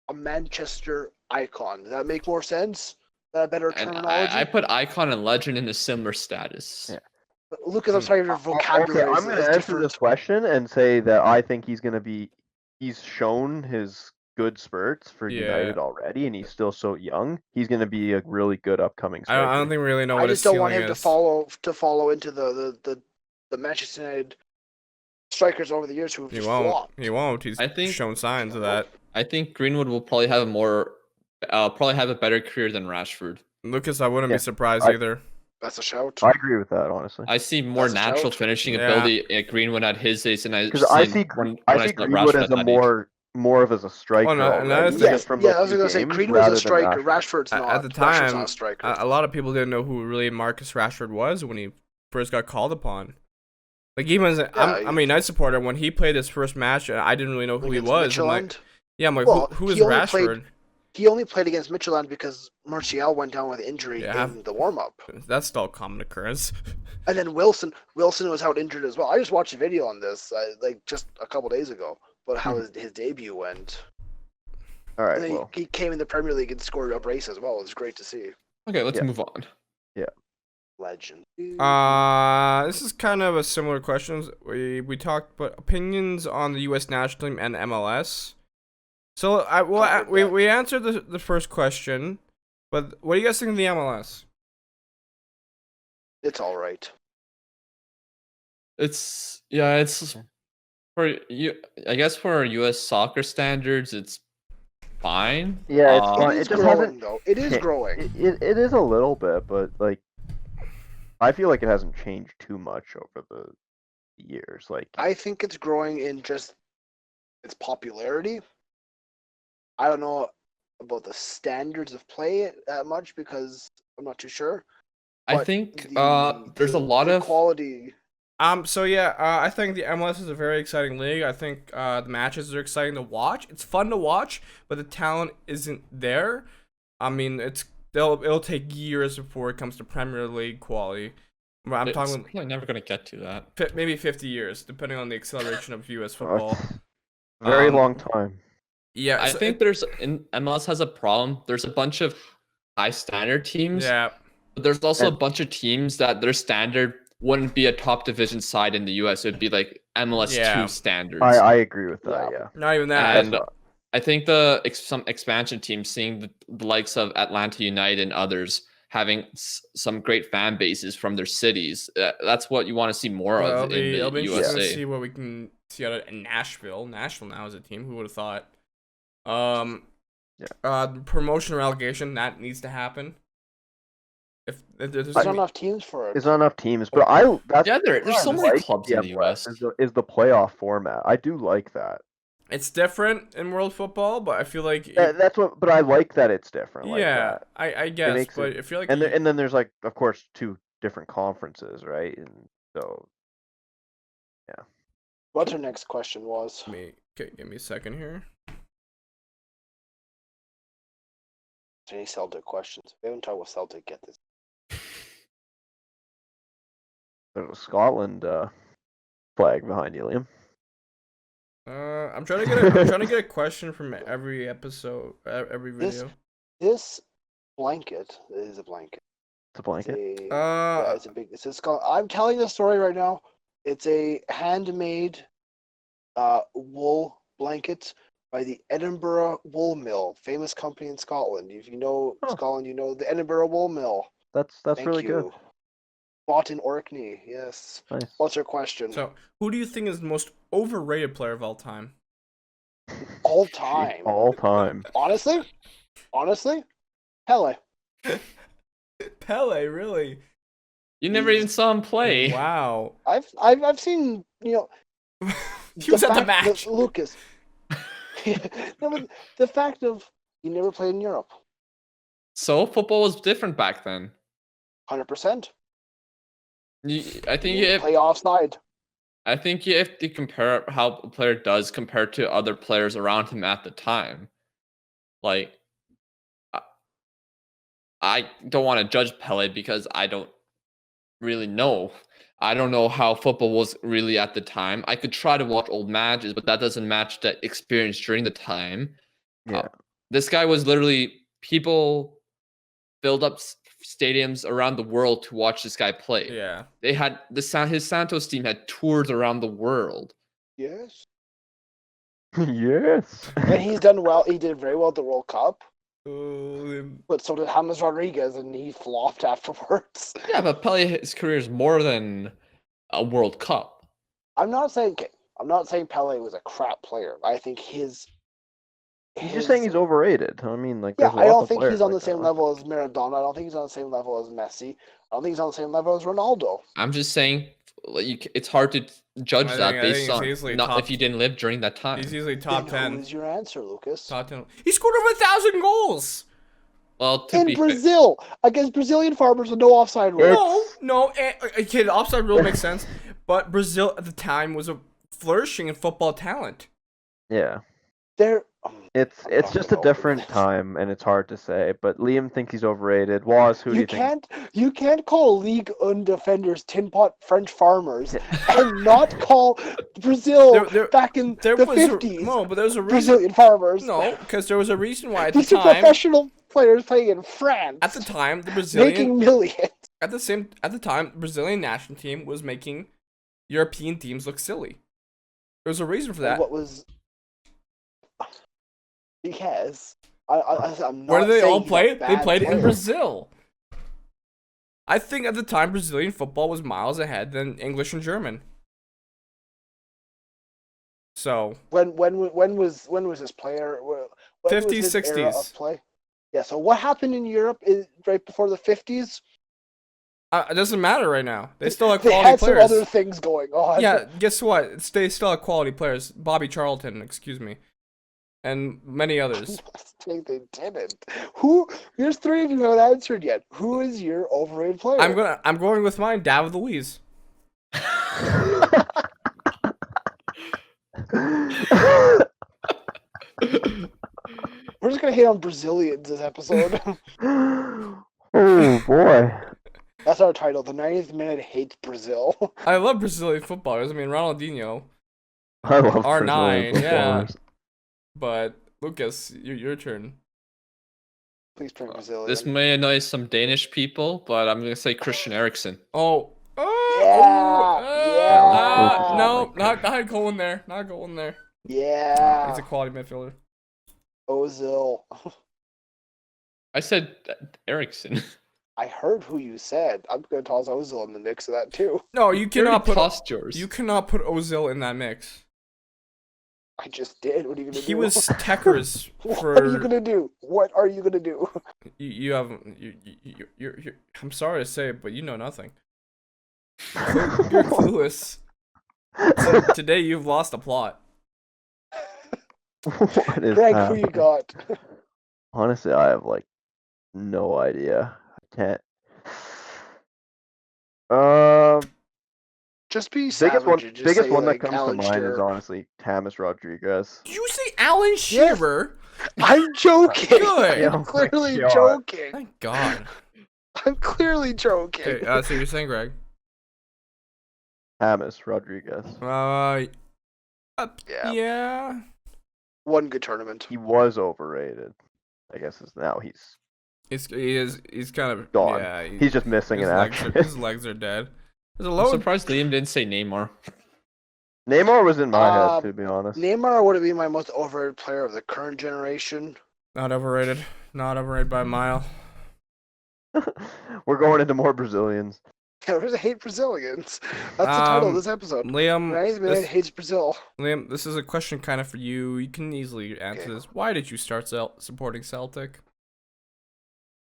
a Manchester icon. Does that make more sense? Is that a better And terminology? I put icon and legend in a similar status. Yeah. But Lucas, I'm sorry, your vocabulary Okay, I'm is gonna answer different. this question and say that I think he's gonna be. He's shown his good spurts for Yeah. United already, and he's still so young. He's gonna be a really good upcoming I striker. don't think we really know I what his just don't want ceiling him is. to follow into the Manchester United strikers over the years who've He just won't. flopped. He won't. He's I think- shown signs of that. I think Greenwood will probably have a better career than Rashford. Lucas, I wouldn't Yeah, be surprised I- either. That's a shout. I agree with that, honestly. I see more That's a natural shout. finishing Yeah. ability at Greenwood at his age, and Because I see Greenwood as a more of as a striker. Well, no, already, another just thing- Yes, from yeah, those I was few gonna say games, Greenwood's rather a than striker. Rashford. Rashford's not. At the Rashford's time, not a striker. a lot of people didn't know who really Marcus Rashford was when he first got called upon. Like even as I'm a United supporter, when he played his first match, I didn't really know who he Against was. I'm like, Midtjylland. yeah, I'm like, Well, who is he only Rashford? He only played against Midtjylland because Martial went down with injury Yeah. in the warm-up. That's still a common occurrence. And then Wilson was out injured as well. I just watched a video on this, just a couple days ago, about how his debut went. All right, And then well, he came in the Premier League and scored a brace as well. It was great to see. Okay, let's Yeah. move on. Legend. This is kind of a similar question. We talked about opinions on the U.S. national team and MLS. So we answered the first question, but what do you guys think of the MLS? It's all right. It's for you. I guess for U.S. soccer standards, it's fine. yeah, it's Um, fine. It It is just growing, hasn't. though. It is Yeah, growing. It is a little bit, but like, I feel like it hasn't changed too much over the years. Like, I think it's growing in just its popularity. I don't know about the standards of play that much because I'm not too sure. I But think the- there's a lot the of quality. I think the MLS is a very exciting league. I think the matches are exciting to watch. It's fun to watch, but the talent isn't there. I mean, it'll take years before it comes to Premier League quality. I'm it's talking probably never gonna get to that. maybe 50 years, depending on the acceleration of U.S. it's football. a very Um, long time. Yeah, I so think MLS has a problem. There's a bunch of high standard teams, yeah. but there's also a And- bunch of teams that their standard wouldn't be a top division side in the US. It'd be like MLS Yeah. 2 standards. I agree with that. Yeah. Yeah. Not even that. And I think some expansion teams, seeing the likes of Atlanta United and others having some great fan bases from their cities, that's what you want to see more Well, of in the it'll be interesting to USA. see what we can See out of Nashville. Nashville now is a team. Who would have thought? Promotion or relegation, that needs to happen. If there's not enough teams for it. There's not enough teams, but there's so many clubs in the US. Is the playoff format. I do like that. It's different in world football, but I feel like but I like that it's different. Like yeah, that. I guess, but I feel like and then there's like, of course, 2 different conferences, right? And so, yeah. What's our next question was? Give me a second here. Any Celtic questions? We haven't talked about Celtic yet. There's a Scotland flag behind you, Liam. I'm trying to get a question from every episode, every video. This blanket is a blanket. It's a blanket. It's a big. It's a Scotland. I'm telling the story right now. It's a handmade wool blanket by the Edinburgh Wool Mill, famous company in Scotland. If you know Scotland, you know the Edinburgh Wool Mill. That's really good. Bought in Orkney, yes. Nice. What's your question? So, who do you think is the most overrated player of all time? All time. All time. Honestly, Pele. Pele, really? You never even saw him play. Wow. I've seen, he was at the match. Lucas. No, but the fact of he never played in Europe. So football was different back then. 100%. I think you play offside. I think you have to compare how a player does compared to other players around him at the time. Like, I don't want to judge Pele because I don't really know. I don't know how football was really at the time. I could try to watch old matches, but that doesn't match the experience during the time. Yeah. This guy was literally, people filled up stadiums around the world to watch this guy play. Yeah. They had his Santos team had tours around the world. Yes. Yes. And he's done well. He did very well at the World Cup. Oh, But so did James Rodriguez, and he flopped afterwards. Yeah, but Pele's career is more than a World Cup. I'm not saying Pele was a crap player. I think his. You're just saying he's overrated. I mean, like, Yeah, there's I don't lots of think players he's on the like same that. level as Maradona. I don't think he's on the same level as Messi. I don't think he's on the same level as Ronaldo. I'm just saying, it's hard to judge that based on if you didn't live during that time. He's easily top 10. Who's your answer, Lucas? Top 10. He scored over 1,000 goals. Well, in Brazil against Brazilian farmers with no offside rule. No. Okay, the offside rule makes sense, but Brazil at the time was flourishing in football talent. Yeah. It's just a different time, and it's hard to say. But Liam thinks he's overrated. Woz, who do you think? You can't call League One defenders tin pot French farmers and not call Brazil back in the 50s. No, but there was a reason. Brazilian farmers. No, because there was a reason why at These the are time. Professional players playing in France. At the time, the Brazilian making millions. At the time, the Brazilian national team was making European teams look silly. There was a reason for that. What was? Because I'm not. Where did they all play? They played player. in Brazil. I think at the time Brazilian football was miles ahead than English and German. So when was this player? 50s, 60s. Play? Yeah. So what happened in Europe is right before the 50s? It doesn't matter right now. They still have they quality had players. Some other things going on. Yeah. Guess what? They still have quality players. Bobby Charlton, excuse me, and many others. I think they didn't. Who? There's 3 of you who haven't answered yet. Who is your overrated player? I'm going with mine, David Luiz. We're just gonna hate on Brazilians this episode. Oh boy. That's our title. The 90th minute hates Brazil. I love Brazilian footballers. I mean, Ronaldinho. I love R9, yeah. footballers. But Lucas, your turn. Please bring Brazilian. This may annoy some Danish people, but I'm gonna say Christian Eriksen. Yeah. No, not going there. Not going there. Yeah. He's a quality midfielder. Ozil. I said Eriksen. I heard who you said. I'm going to toss Ozil in the mix of that too. No, you cannot put tossed yours. You cannot put Ozil in that mix. I just did. What are you gonna do? He was Techers What are you for gonna do? What are you gonna do? you have you're I'm sorry to say it, but you know nothing. You're clueless. Today you've lost a plot. What is Greg, who happening? you got? Honestly, I have like no idea. I can't. Just be Biggest savage one, and just biggest say one that like comes Alan to mind Shearer. is honestly James Rodriguez. Did you say Alan Shearer? I'm joking. Good. I'm clearly God. joking. Thank God. I'm clearly joking. Okay, so you're saying Greg? James Rodriguez. Yeah. One good tournament. He was overrated. I guess now he's He's kind of gone. Yeah, He's just missing in action. His legs are dead. There's a I'm load. surprised Liam didn't say Neymar. Neymar was in my head, to be honest. Neymar would have been my most overrated player of the current generation. Not overrated. Not overrated by a mile. We're going into more Brazilians. Yeah, I hate Brazilians. That's the title of this episode. Liam, Hates Brazil. Liam, this is a question kind of for you. You can easily answer this. Why did you start supporting Celtic?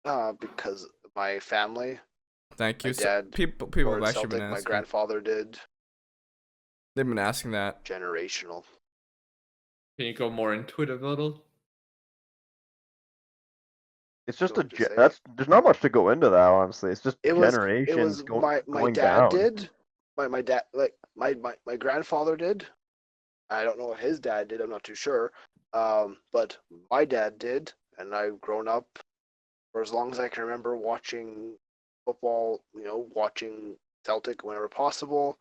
Because my family. Thank you. My dad. People have actually Celtic, been asking. my grandfather did. They've been asking that. Generational. Can you go more into it a little? It's just What to say? there's not much to go into that, honestly. It's just generations It was my going dad down. did. My dad, like my grandfather did. I don't know what his dad did. I'm not too sure. But my dad did, and I've grown up for as long as I can remember watching football. Watching Celtic whenever possible,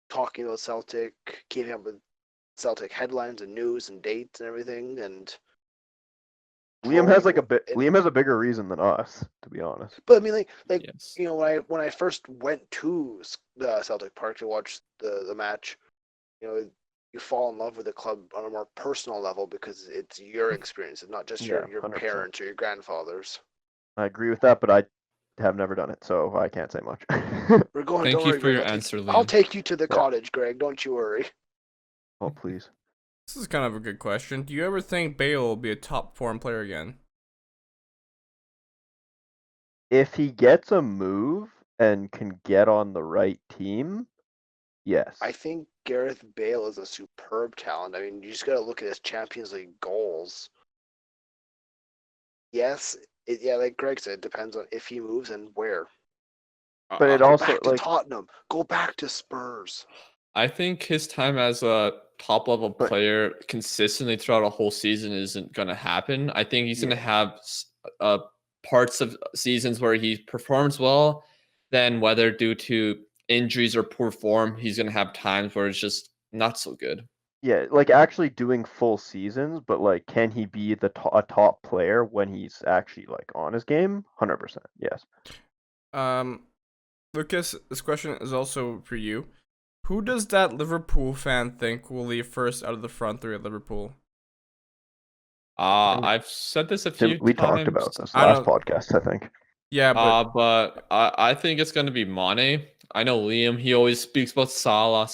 talking about Celtic, keeping up with Celtic headlines and news and dates and everything. And Liam has Liam has a bigger reason than us, to be honest. But I mean, like Yes. when I first went to the Celtic Park to watch the match, you fall in love with the club on a more personal level because it's your experience, and not just your 100%. parents or your grandfathers. I agree with that, but I have never done it, so I can't say much. We're going. Thank Don't you worry, for your Greg, answer, I'll Liam. take you to the cottage, Greg. Don't you worry. Oh, please. This is kind of a good question. Do you ever think Bale will be a top form player again? If he gets a move and can get on the right team, yes. I think Gareth Bale is a superb talent. I mean, you just got to look at his Champions League goals. Yes, like Greg said, it depends on if he moves and where. But it Go also back to Tottenham. Go back to Spurs. I think his time as a top level player consistently throughout a whole season isn't going to happen. I think he's going to have parts of seasons where he performs well, then whether due to injuries or poor form, he's going to have times where it's just not so good. Yeah, like actually doing full seasons, but like, can he be a top player when he's actually like on his game? 100%, yes. Lucas, this question is also for you. Who does that Liverpool fan think will leave first out of the front three at Liverpool? I've said this a few times. We talked about this last podcast, I think. Yeah, but I think it's going to be Mane. I know Liam, he always speaks about Salah,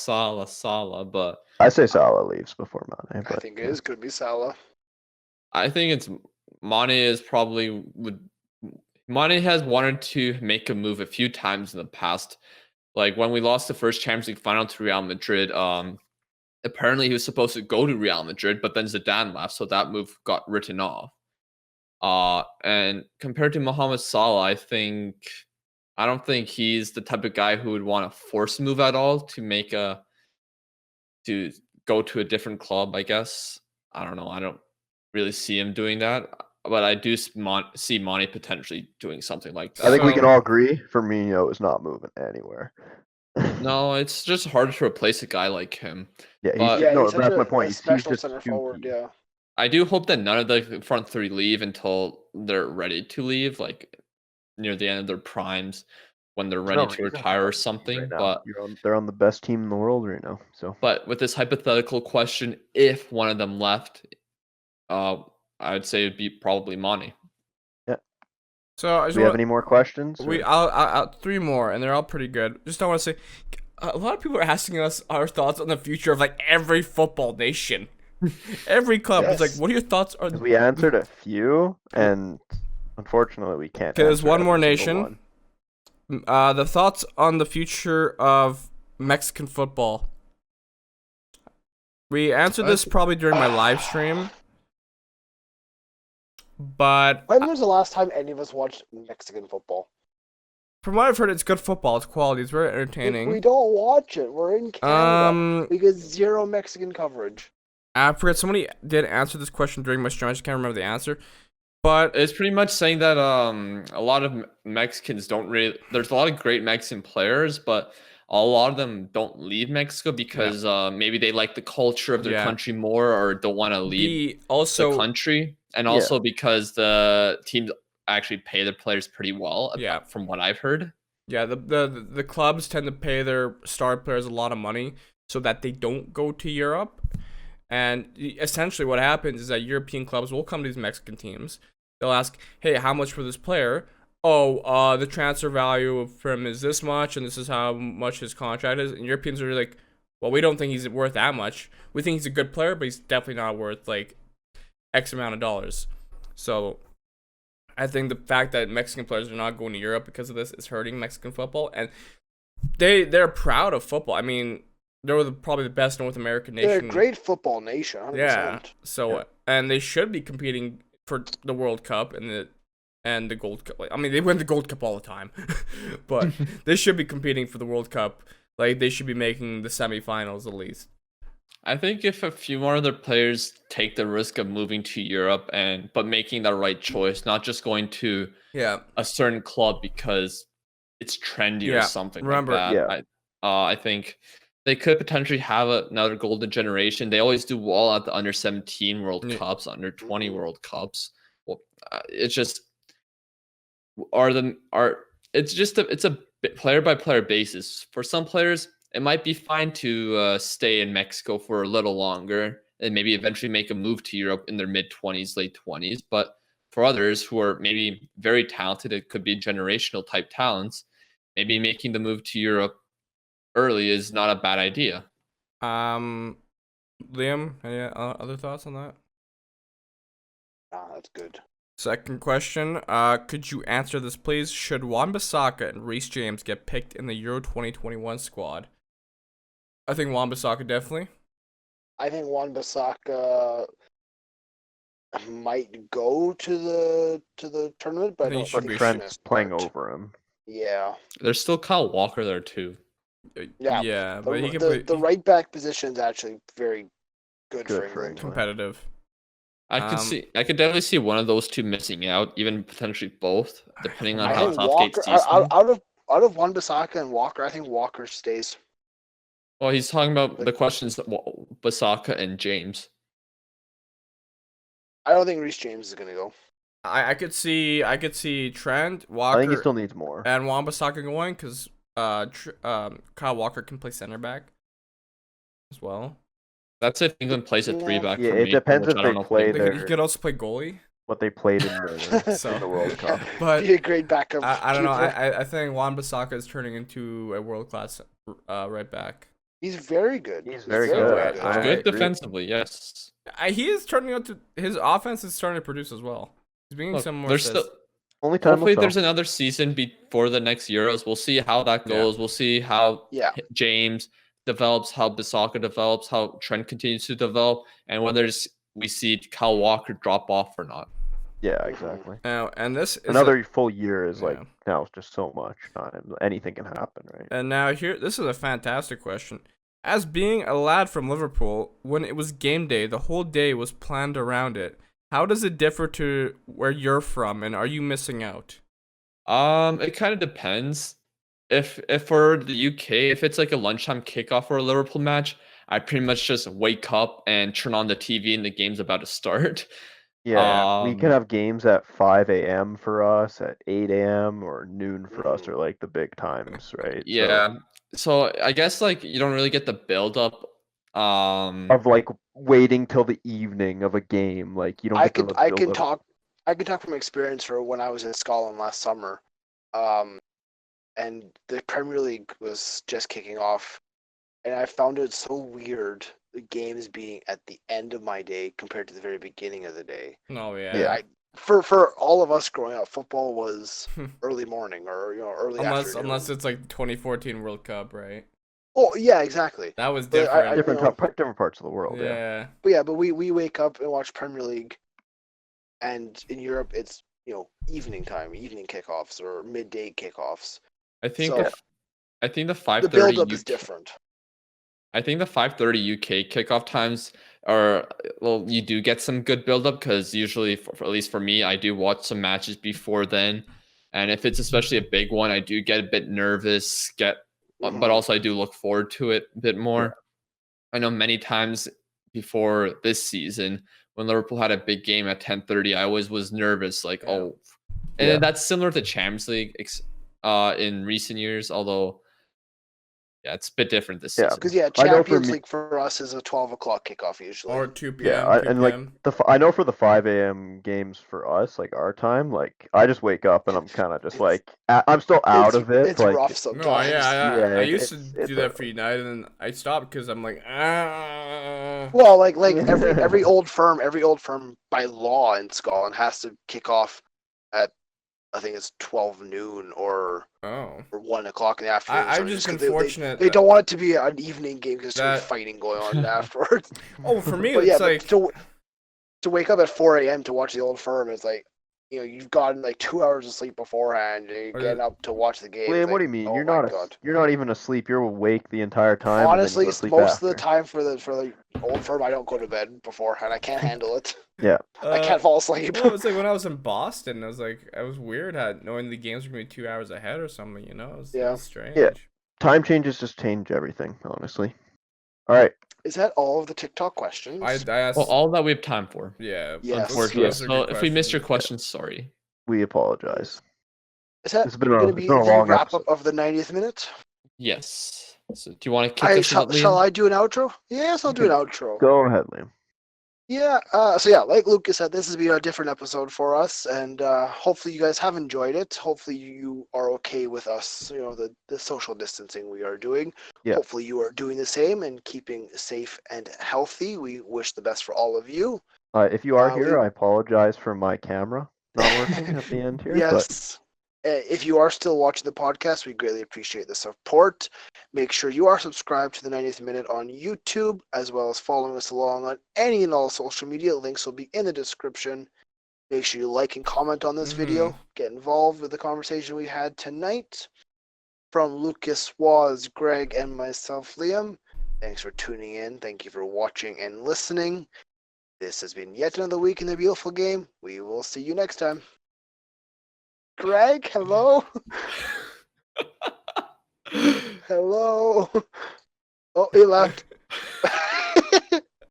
but I say Salah leaves before Mane. But I think it is going to be Salah. I think it's Mane is probably Mane has wanted to make a move a few times in the past. Like when we lost the first Champions League final to Real Madrid, apparently he was supposed to go to Real Madrid, but then Zidane left, so that move got written off. And compared to Mohamed Salah, I don't think he's the type of guy who would want to force a move at all to go to a different club, I guess. I don't know. I don't really see him doing that, but I do see Mane potentially doing something like that. I think we can all agree Firmino is not moving anywhere. No, it's just harder to replace a guy like him. Yeah, that's my point. He's special just center forward, yeah. I do hope that none of the front three leave until they're ready to leave, like near the end of their primes, when they're ready to retire or something. Right, but they're on the best team in the world right now. So, but with this hypothetical question, if one of them left, I'd say it'd be probably Mane. Yeah. So, do we have any more questions? I'll 3 more, and they're all pretty good. Just I want to say, a lot of people are asking us our thoughts on the future of like every football nation. Every club is like, Yes. what are your thoughts on? 'Cause we answered a few, and unfortunately, we can't. Okay, there's answer one more every single nation. one. The thoughts on the future of Mexican football. We answered this probably during my live stream, but When was the last time any of us watched Mexican football? from what I've heard, it's good football. It's quality. It's very entertaining. We don't watch it. We're in Canada. We get zero Mexican coverage. I forget, somebody did answer this question during my stream. I just can't remember the answer. But It's pretty much saying that a lot of Mexicans don't really. There's a lot of great Mexican players, but a lot of them don't leave Mexico because maybe they like the culture of their country more, or don't want to leave the country, and also because the teams actually pay their players pretty well. From what I've heard. Yeah, the clubs tend to pay their star players a lot of money so that they don't go to Europe. And essentially what happens is that European clubs will come to these Mexican teams. They'll ask, hey, how much for this player? Oh, the transfer value for him is this much, and this is how much his contract is. And Europeans are like, well, we don't think he's worth that much. We think he's a good player, but he's definitely not worth, like, X amount of dollars. So I think the fact that Mexican players are not going to Europe because of this is hurting Mexican football. And they're proud of football. I mean, they're probably the best North American nation. They're a great football nation, 100%. Yeah. So and they should be competing for the World Cup and the Gold Cup. Like, I mean, they win the Gold Cup all the time, but they should be competing for the World Cup. Like, they should be making the semifinals at least. I think if a few more of their players take the risk of moving to Europe but making the right choice, not just going to a certain club because it's trendy or something like that. I think they could potentially have another golden generation. They always do well at the under 17 World Cups, under 20 World Cups. Well, it's just it's a player by player basis. For some players, it might be fine to stay in Mexico for a little longer and maybe eventually make a move to Europe in their mid-20s, late 20s. But for others who are maybe very talented, it could be generational type talents, maybe making the move to Europe early is not a bad idea. Liam, any other thoughts on that? That's good. Second question, could you answer this, please? Should Wan-Bissaka and Reece James get picked in the Euro 2021 squad? I think Wan-Bissaka definitely. I think Wan-Bissaka might go to the tournament, but I don't think Trent's playing over him. Yeah. There's still Kyle Walker there too. Yeah, but he can play. The right back position is actually very good for England. Competitive. I could definitely see one of those two missing out, even potentially both, depending on how Southgate's season. Out of Wan-Bissaka and Walker, I think Walker stays. Well, he's talking about the questions that Bissaka and James. I don't think Reece James is gonna go. I could see Trent, Walker. I think he still needs more. And Wan-Bissaka going because Kyle Walker can play center back as well. That's if England plays a 3-back. Yeah, it depends if they play there. He could also play goalie. What they played in the World Cup. But be a great backup. I don't know. I think Wan-Bissaka is turning into a world-class right back. He's very good. He's very good. Good defensively, yes. He is turning out to his offense is starting to produce as well. He's being some more. Hopefully, there's another season before the next Euros. We'll see how that goes. We'll see how James develops, how Bissaka develops, how Trent continues to develop, and whether we see Kyle Walker drop off or not. Yeah, exactly. Now, and this is another full year is like now it's just so much time. Anything can happen, right? And now this is a fantastic question. As being a lad from Liverpool, when it was game day, the whole day was planned around it. How does it differ to where you're from, and are you missing out? It kind of depends. If for the UK, if it's like a lunchtime kickoff for a Liverpool match, I pretty much just wake up and turn on the TV and the game's about to start. Yeah, we can have games at 5 a.m. for us, at 8 a.m. or noon for us, or like the big times, right? Yeah. So I guess like you don't really get the build up of like waiting till the evening of a game. Like you don't. I can talk from experience for when I was in Scotland last summer, and the Premier League was just kicking off, and I found it so weird. The games being at the end of my day compared to the very beginning of the day. Oh Yeah. For all of us growing up, football was early morning or early unless afternoon. it's like 2014 World Cup, right? Oh yeah, exactly. That was But different. Different parts of the world. Yeah. But we wake up and watch Premier League, and in Europe it's evening time, evening kickoffs or midday kickoffs. I think So, I think the the 5:30 build-up is UK different. I think the 5:30 UK kickoff times are, well, you do get some good build up because usually, for at least for me, I do watch some matches before then, and if it's especially a big one, I do get a bit nervous. But Mhm. also I do look forward to it a bit more. Yeah. I know many times before this season when Liverpool had a big game at 10:30, I always was nervous, like, Yeah. oh, Yeah. and that's similar to Champions League in recent years, although. Yeah, it's a bit different this Yeah. season. Because I know for Champions me- League for us is a 12 o'clock kickoff usually. Or 2 Yeah, p.m. 2 and like p.m. I know for the 5 a.m. games for us, like our time, like I just wake up and I'm kind of just like I'm still out of it. It's like rough sometimes. No, yeah, I used to it's do that for early. United, and I stopped because I'm like, Well, like every old firm by law in Scotland has to kick off at, I think it's 12 noon or oh. 1 o'clock in the afternoon. I've So just just been 'cause fortunate They that- don't want it to be an evening game because there's that- fighting going on afterwards. Oh, for me, But it's yeah, like to wake up at 4 a.m. to watch the old firm is like, you've gotten like 2 hours of sleep beforehand, and you're getting up to watch the game. Liam, It's what do like, you mean? oh you're my not God. you're not even asleep. You're awake the entire time. Honestly, and then you go to sleep most of the after. time for the old firm, I don't go to bed beforehand. I can't handle it. Yeah. I can't fall asleep. Well, it was like when I was in Boston, I was weird knowing the games were gonna be 2 hours ahead or something. It was strange. Yeah. Time changes just change everything, honestly. All right. Is that all of the TikTok questions? I asked. Well, all that we have time for. Yeah. Yes. Unfortunately. Those are So good if we missed your questions. questions, sorry. We apologize. Is that It's been going to it's be been a the long wrap episode. up of the 90th minute? Yes. So do you want to kick us out, Liam? Shall I do an outro? Yes, I'll do an outro. Go ahead, Liam. Yeah, so yeah, like Lucas said, this has been a different episode for us, and hopefully you guys have enjoyed it. Hopefully you are okay with us, the social distancing we are doing. Yeah. Hopefully you are doing the same and keeping safe and healthy. We wish the best for all of you. If you are here, I apologize for my camera not working at the end here. Yes. If you are still watching the podcast, we greatly appreciate the support. Make sure you are subscribed to the 90th Minute on YouTube, as well as following us along on any and all social media. Links will be in the description. Make sure you like and comment on this video. Get involved with the conversation we had tonight. From Lucas, Woz, Greg, and myself, Liam, thanks for tuning in. Thank you for watching and listening. This has been yet another week in the beautiful game. We will see you next time. Greg, hello? Hello? Oh, he left.